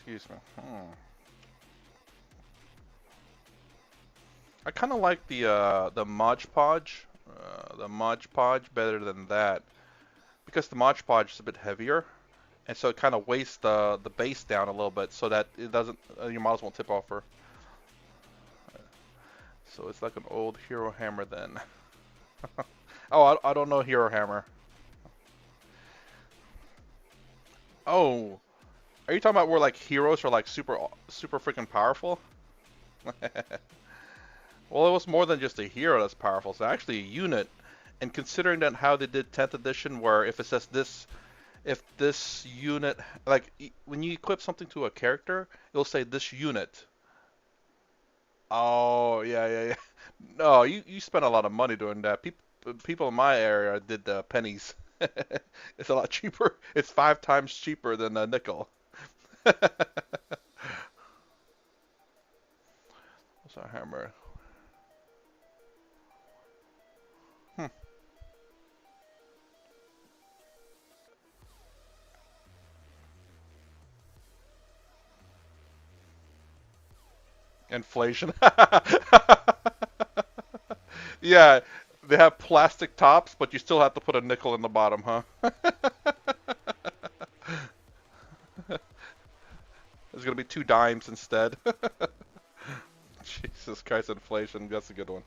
Excuse me. I kind of like the Mod Podge, better than that because the Mod Podge is a bit heavier, and so it kind of weighs the base down a little bit so that it doesn't your models won't tip over. So it's like an old Hero Hammer then. Oh, I don't know Hero Hammer. Oh, are you talking about where like heroes are like super freaking powerful? Well, it was more than just a hero that's powerful. It's actually a unit. And considering that how they did 10th edition, where if it says this, if this unit, like when you equip something to a character, it'll say this unit. Oh, yeah, yeah, yeah. No, you spent a lot of money doing that. People in my area did the pennies. It's a lot cheaper. It's 5 times cheaper than a nickel. What's a hammer? Hmm. Inflation. Yeah, they have plastic tops, but you still have to put a nickel in the bottom, huh? There's gonna be 2 dimes instead. Jesus Christ, inflation. That's a good one.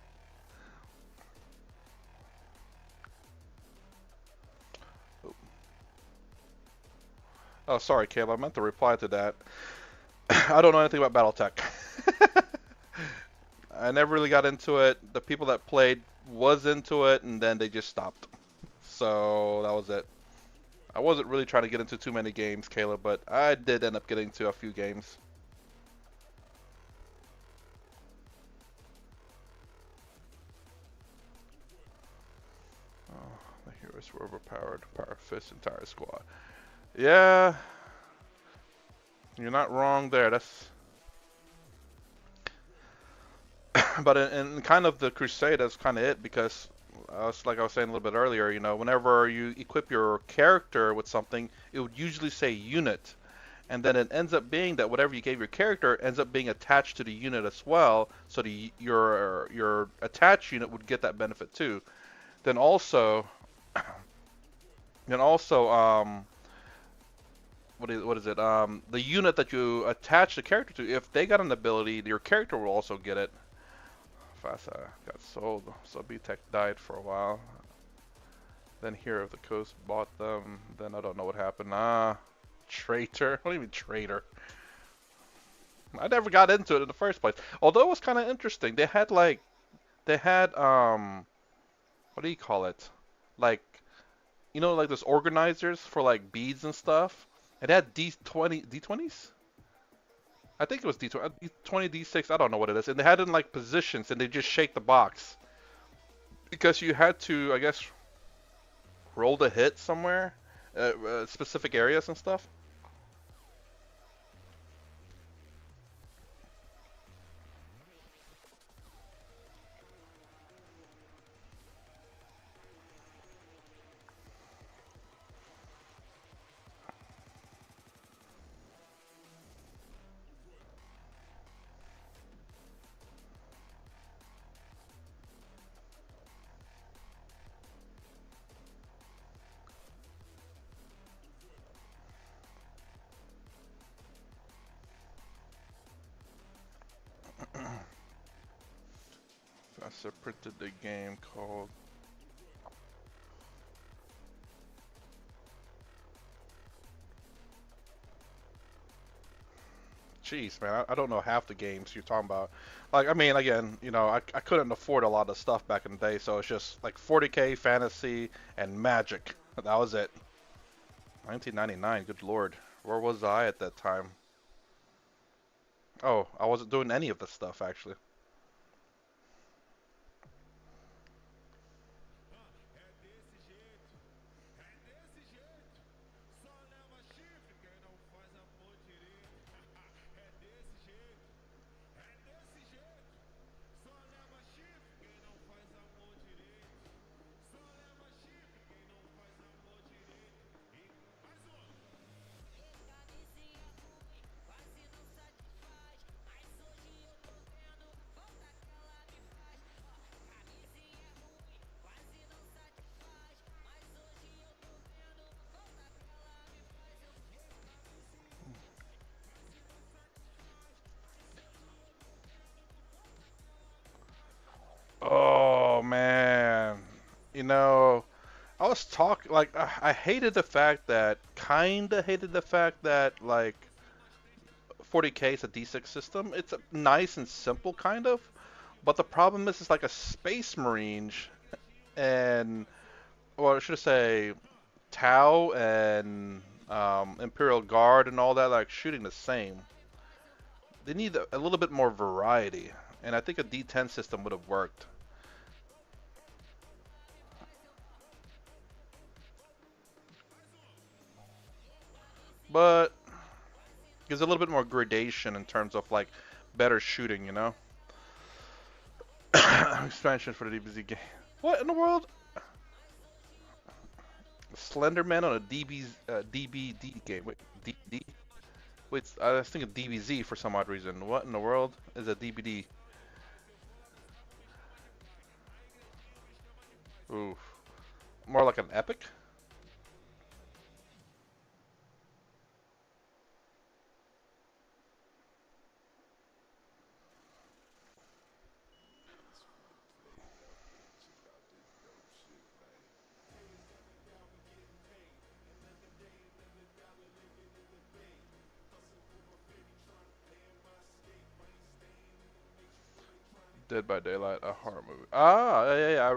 Oh, sorry, Caleb. I meant to reply to that. I don't know anything about BattleTech. I never really got into it. The people that played was into it, and then they just stopped. So that was it. I wasn't really trying to get into too many games, Caleb, but I did end up getting to a few games. Oh, the heroes were overpowered. Power Fist entire squad. Yeah, you're not wrong there. That's but in kind of the Crusade, that's kind of it because, like I was saying a little bit earlier, you know, whenever you equip your character with something, it would usually say unit, and then it ends up being that whatever you gave your character ends up being attached to the unit as well, so your attached unit would get that benefit too. Then also, then also, what is it? The unit that you attach the character to, if they got an ability, your character will also get it. Fasa got sold, so B-Tech died for a while. Then Hero of the Coast bought them. Then I don't know what happened. Ah, traitor. What do you mean traitor? I never got into it in the first place. Although it was kind of interesting. They had what do you call it? Like like those organizers for like beads and stuff. It had D20s. I think it was D20, D20, D6. I don't know what it is. And they had it in like positions, and they just shake the box because you had to, I guess, roll the hit somewhere, specific areas and stuff. I printed the game called. Jeez, man, I don't know half the games you're talking about. Like, I mean, again, I couldn't afford a lot of stuff back in the day, so it's just like 40K, fantasy, and magic. That was it. 1999, good lord. Where was I at that time? Oh, I wasn't doing any of this stuff, actually. was talk like I hated the fact that kinda hated the fact that like 40K is a D6 system. It's nice and simple kind of, but the problem is it's like a Space Marine and or should I say Tau and Imperial Guard and all that like shooting the same. They need a little bit more variety, and I think a D10 system would have worked. But gives a little bit more gradation in terms of like better shooting, you know? Expansion for the DBZ game. What in the world? Slenderman on a DBD game. Wait, DBD? Wait, I was thinking DBZ for some odd reason. What in the world is a DBD? Ooh, more like an epic? Dead by Daylight, a horror movie. Ah, yeah,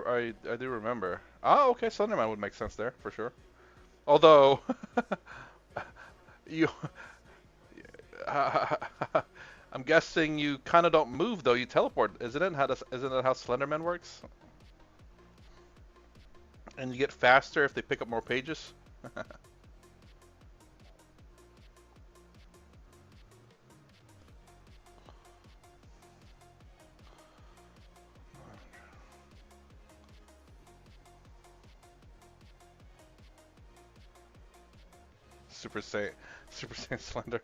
I do remember. Ah, okay, Slenderman would make sense there for sure. Although, you, I'm guessing you kind of don't move though. You teleport, isn't it? Isn't that how Slenderman works? And you get faster if they pick up more pages. Super Saiyan, Super Saiyan Slender.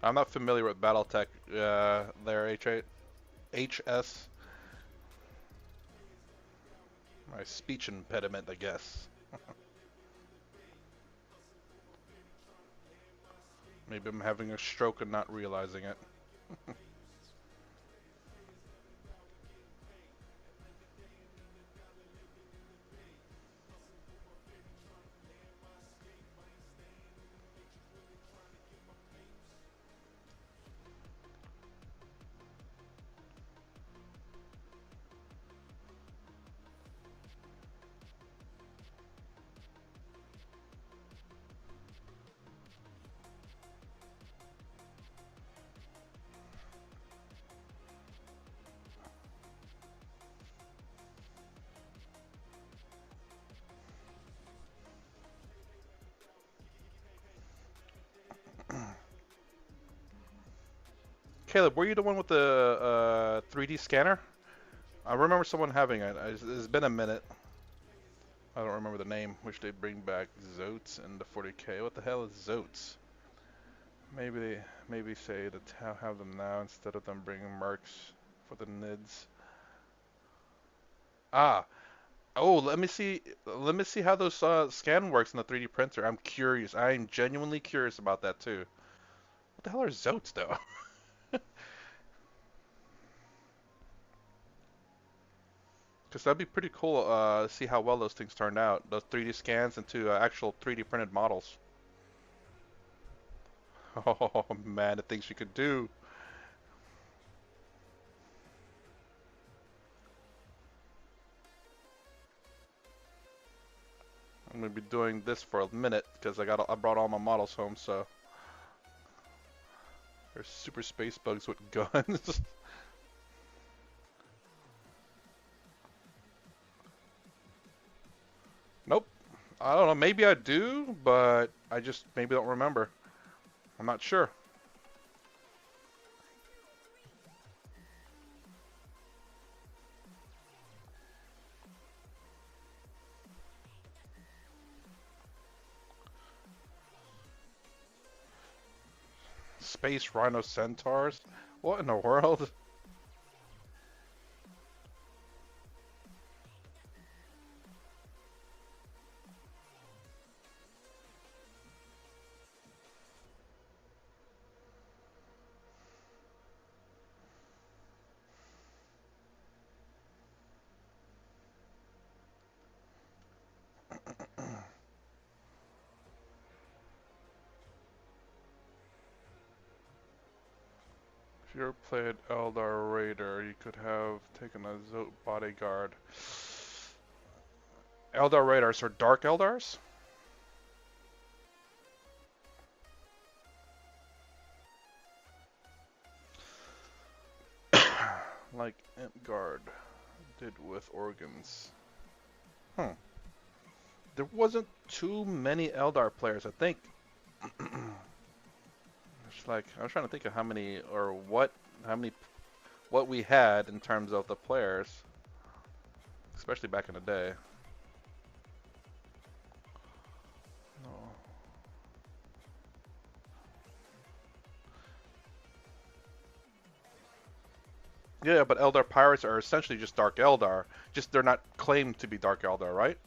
I'm not familiar with BattleTech there, H8. HS. My speech impediment, I guess. Maybe I'm having a stroke and not realizing it. Caleb, were you the one with the 3D scanner? I remember someone having it. It's been a minute. I don't remember the name. Wish they'd bring back Zotes in the 40K. What the hell is Zotes? Maybe say the Tau have them now instead of them bringing mercs for the NIDs. Ah, oh, Let me see how those scan works in the 3D printer. I'm curious. I am genuinely curious about that too. What the hell are Zotes though? Because that'd be pretty cool. To see how well those things turned out. Those 3D scans into actual 3D printed models. Oh man, the things you could do. I'm gonna be doing this for a minute because I brought all my models home. So there's super space bugs with guns. Nope. I don't know. Maybe I do, but I just maybe don't remember. I'm not sure. Space Rhino Centaurs? What in the world? If you ever played Eldar Raider, you could have taken a Zote bodyguard. Eldar Raiders are Dark Eldars? Like Imp Guard did with organs. Hmm. There wasn't too many Eldar players, I think. It's like I was trying to think of how many or what we had in terms of the players, especially back in the day. Oh. Yeah, but Eldar pirates are essentially just Dark Eldar. Just they're not claimed to be Dark Eldar, right?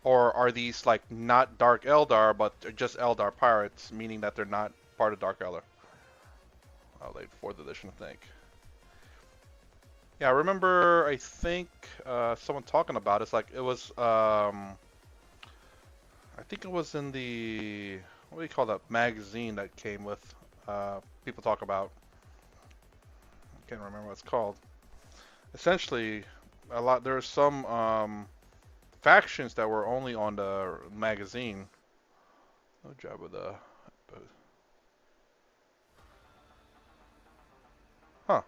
Or are these like not Dark Eldar, but they're just Eldar pirates, meaning that they're not part of Dark Eldar? Oh, late 4th edition, I think. Yeah, I remember. I think someone talking about it. It's like it was. I think it was in the what do you call that magazine that came with. People talk about. I can't remember what it's called. Essentially, a lot. There's some factions that were only on the magazine. No job with the. Huh.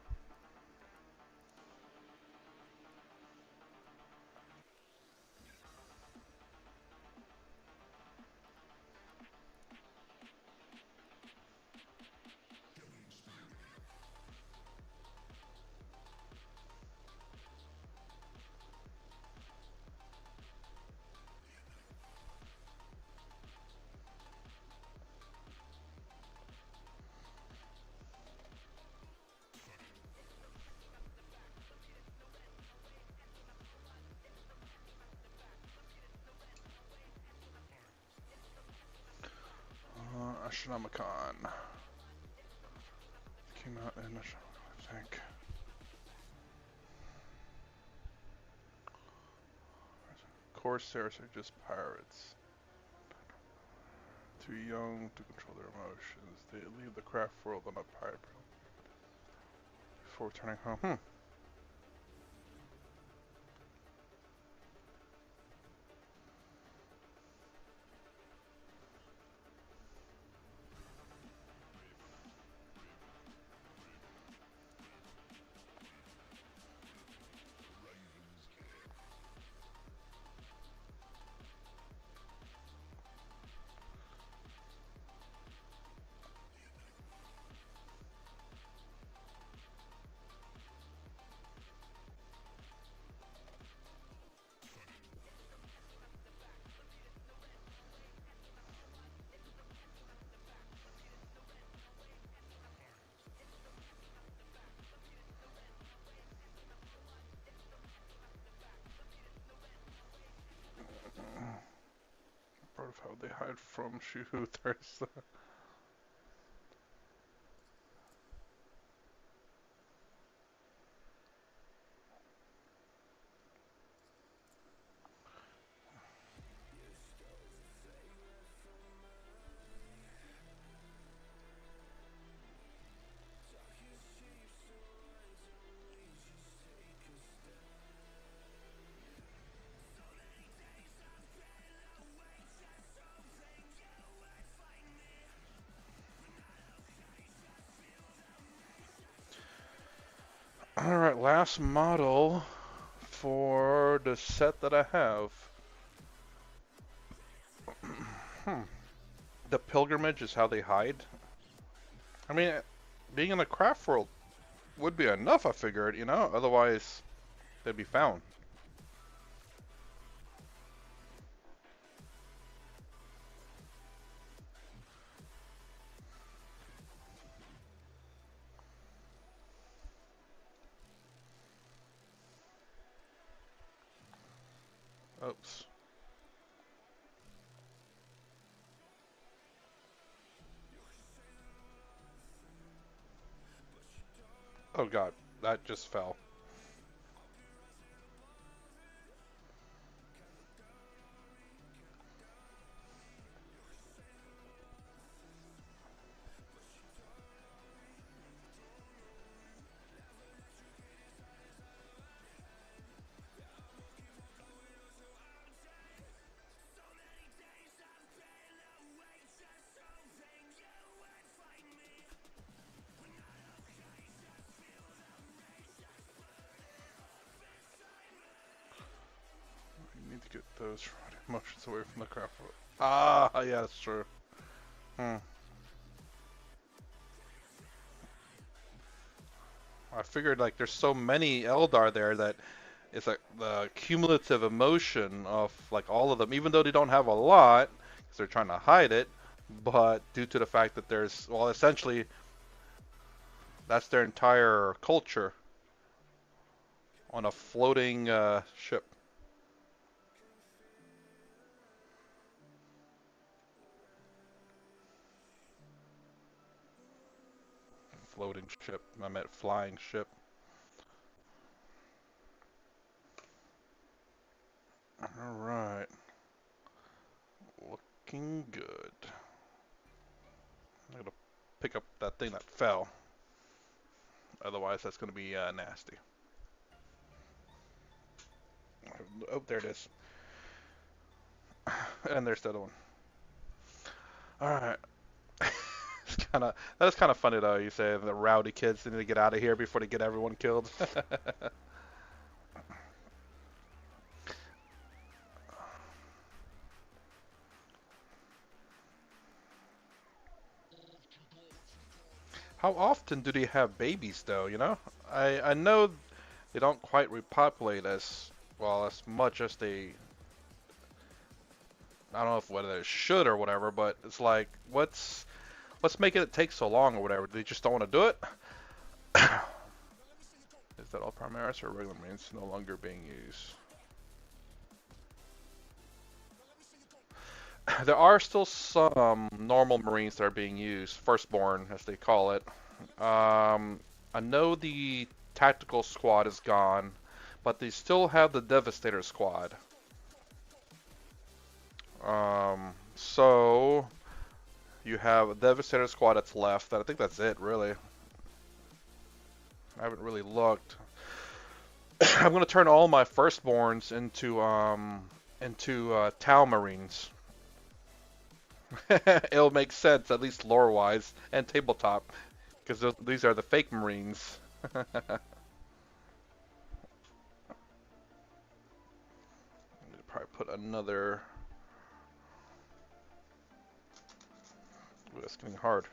Astronomicon came out in I think. Corsairs are just pirates. Too young to control their emotions. They leave the craft world on a pirate before returning home. Part of how they hide from shooters. Alright, last model for the set that I have. The pilgrimage is how they hide. I mean, being in a craft world would be enough, I figured, you know? Otherwise, they'd be found. Oops. Oh god, that just fell. those emotions away from the craft. Ah, yeah, that's true. Hmm. I figured like there's so many Eldar there that it's like the cumulative emotion of like all of them, even though they don't have a lot, because they're trying to hide it, but due to the fact that there's, well, essentially that's their entire culture on a floating ship. Floating ship. I meant flying ship. All right. Looking good. I'm gonna pick up that thing that fell. Otherwise, that's gonna be nasty. Oh, there it is. And there's the other one. All right. It's kind of that's kind of funny though. You say the rowdy kids need to get out of here before they get everyone killed. How often do they have babies though? You know, I know they don't quite repopulate as well as much as they. I don't know if whether they should or whatever, but it's like what's making it take so long or whatever? They just don't want to do it. Is that all Primaris or regular Marines no longer being used? There are still some normal Marines that are being used, Firstborn as they call it. I know the Tactical Squad is gone, but they still have the Devastator Squad. So you have a Devastator Squad that's left. I think that's it, really. I haven't really looked. I'm gonna turn all my Firstborns into Tau Marines. It'll make sense, at least lore-wise, and tabletop, because these are the fake Marines. Probably put another. Ooh, that's getting hard.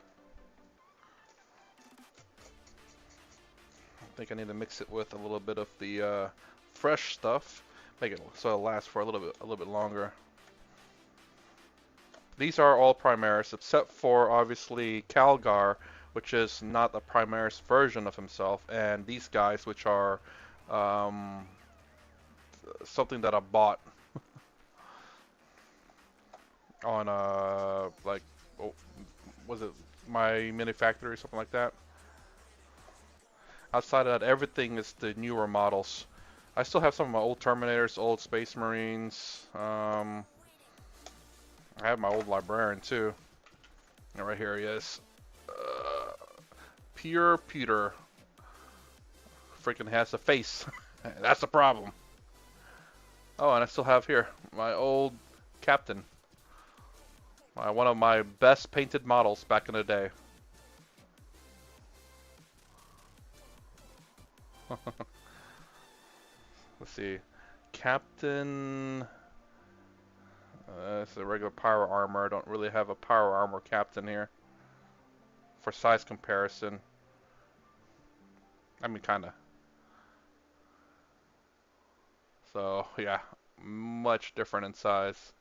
I think I need to mix it with a little bit of the fresh stuff, make it so it'll last for a little bit longer. These are all Primaris, except for obviously Calgar, which is not a Primaris version of himself, and these guys, which are something that I bought on like, oh, was it my mini factory or something like that? Outside of that, everything is the newer models. I still have some of my old Terminators, old Space Marines. I have my old Librarian too. And right here he is. Pure Peter. Freaking has a face. That's the problem. Oh, and I still have here my old Captain. One of my best painted models back in the day. Let's see. Captain. It's a regular power armor. I don't really have a power armor captain here. For size comparison. I mean, kinda. So, yeah. Much different in size.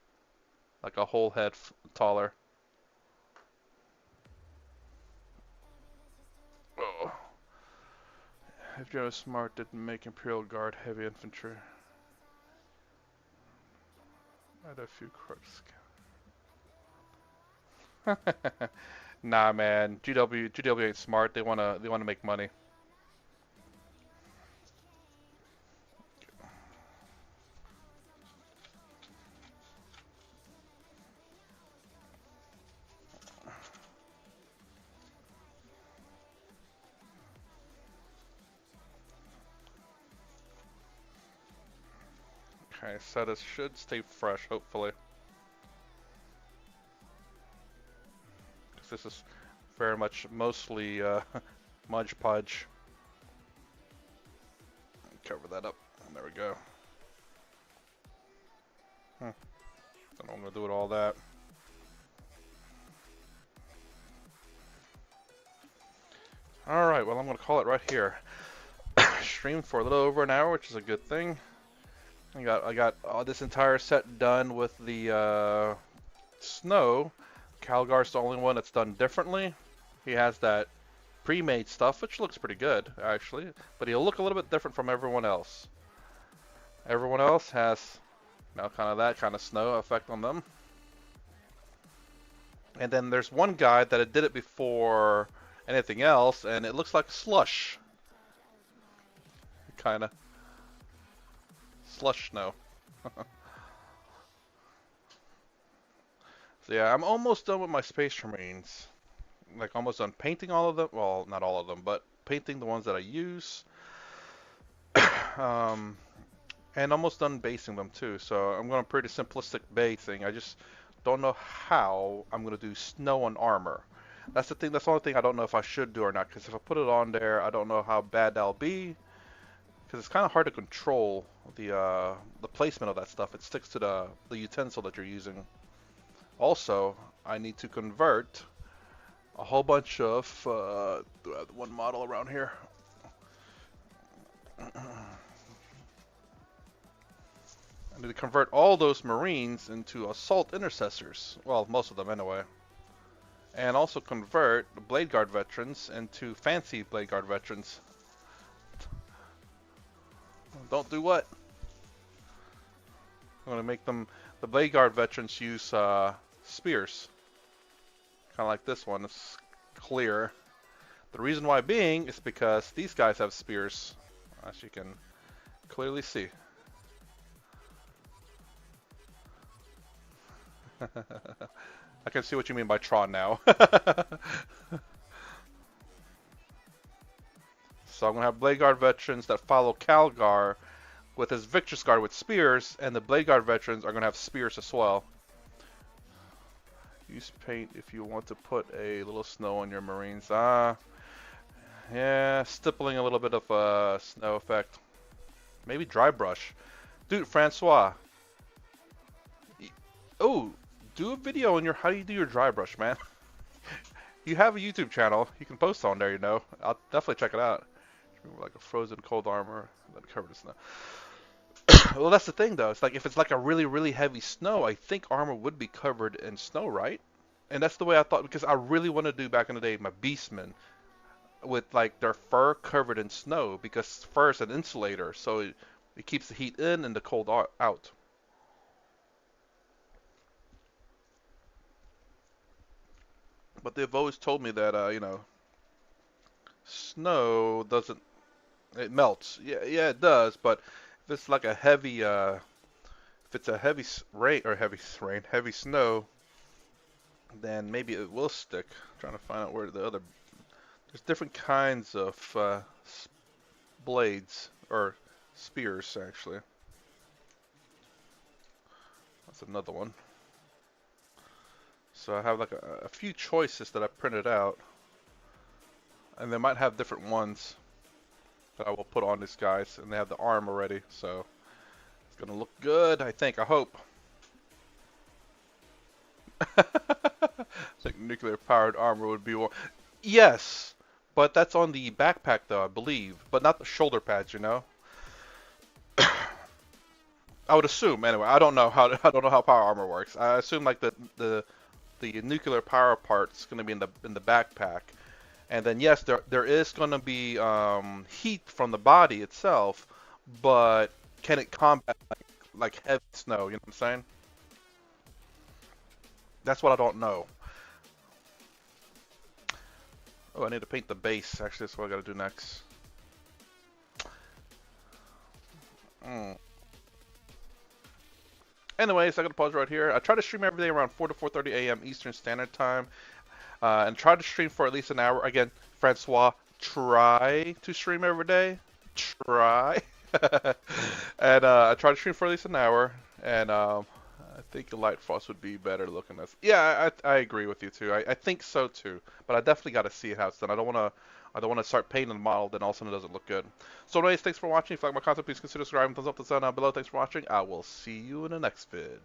Like a whole head taller. Oh. If Joe Smart didn't make Imperial Guard heavy infantry. I had a few crooks. Nah, man. GW ain't smart. They wanna make money. Okay, so this should stay fresh, hopefully. Because this is very much mostly Mudge Podge. Cover that up. There we go. Don't know what I'm gonna do with all that. Alright, well I'm gonna call it right here. Streamed for a little over an hour, which is a good thing. I got this entire set done with the snow. Calgar's the only one that's done differently. He has that pre-made stuff, which looks pretty good actually, but he'll look a little bit different from everyone else. Everyone else has now kind of that kind of snow effect on them. And then there's one guy that did it before anything else, and it looks like slush. Kind of slush snow. So yeah, I'm almost done with my Space Marines. Like almost done painting all of them. Well, not all of them, but painting the ones that I use. And almost done basing them too. So I'm going pretty simplistic basing. I just don't know how I'm going to do snow on armor. That's the thing. That's the only thing I don't know if I should do or not. Because if I put it on there, I don't know how bad that'll be. Because it's kind of hard to control the placement of that stuff. It sticks to the utensil that you're using. Also, I need to convert a whole bunch of do I have one model around here? I need to convert all those Marines into assault intercessors. Well, most of them anyway. And also convert the Blade Guard veterans into fancy Blade Guard veterans. Don't do what? I'm going to make them, the Blade Guard veterans use spears. Kind of like this one, it's clear. The reason why being is because these guys have spears, as you can clearly see. I can see what you mean by Tron now. So I'm going to have Blade Guard veterans that follow Calgar with his Victor's Guard with spears, and the Blade Guard veterans are going to have spears as well. Use paint if you want to put a little snow on your Marines. Yeah, stippling a little bit of snow effect. Maybe dry brush. Dude, Francois. Oh, do a video on your how you do your dry brush, man. You have a YouTube channel. You can post on there, you know. I'll definitely check it out. Like a frozen cold armor that covered in snow. Well, that's the thing, though. It's like if it's like a really, really heavy snow, I think armor would be covered in snow, right? And that's the way I thought, because I really want to do back in the day my beastmen with like their fur covered in snow, because fur is an insulator, so it keeps the heat in and the cold out. But they've always told me that you know, snow doesn't, it melts. Yeah, it does. But if it's like a heavy, if it's a heavy rain or heavy snow, then maybe it will stick. I'm trying to find out where the other. There's different kinds of blades or spears actually. That's another one. So I have like a few choices that I printed out, and they might have different ones that I will put on these guys, and they have the arm already, so it's gonna look good, I think, I hope. I think nuclear powered armor would be one. Yes, but that's on the backpack though, I believe, but not the shoulder pads, you know. I would assume anyway. I don't know how power armor works. I assume like the nuclear power part's going to be in the backpack, and then yes, there is going to be heat from the body itself, but can it combat like heavy snow? You know what I'm saying? That's what I don't know. Oh, I need to paint the base. Actually, that's what I got to do next. Anyways, I gotta pause right here. I try to stream every day around 4 to 4:30 a.m. Eastern Standard Time, and try to stream for at least an hour. Again, Francois, try to stream every day. Try. And I try to stream for at least an hour, and I think a light frost would be better looking. As yeah, I agree with you too. I think so too. But I definitely got to see how it's done. I don't want to start painting the model, then all of a sudden it doesn't look good. So anyways, thanks for watching. If you like my content, please consider subscribing. Thumbs up, thumbs down below. Thanks for watching. I will see you in the next vid.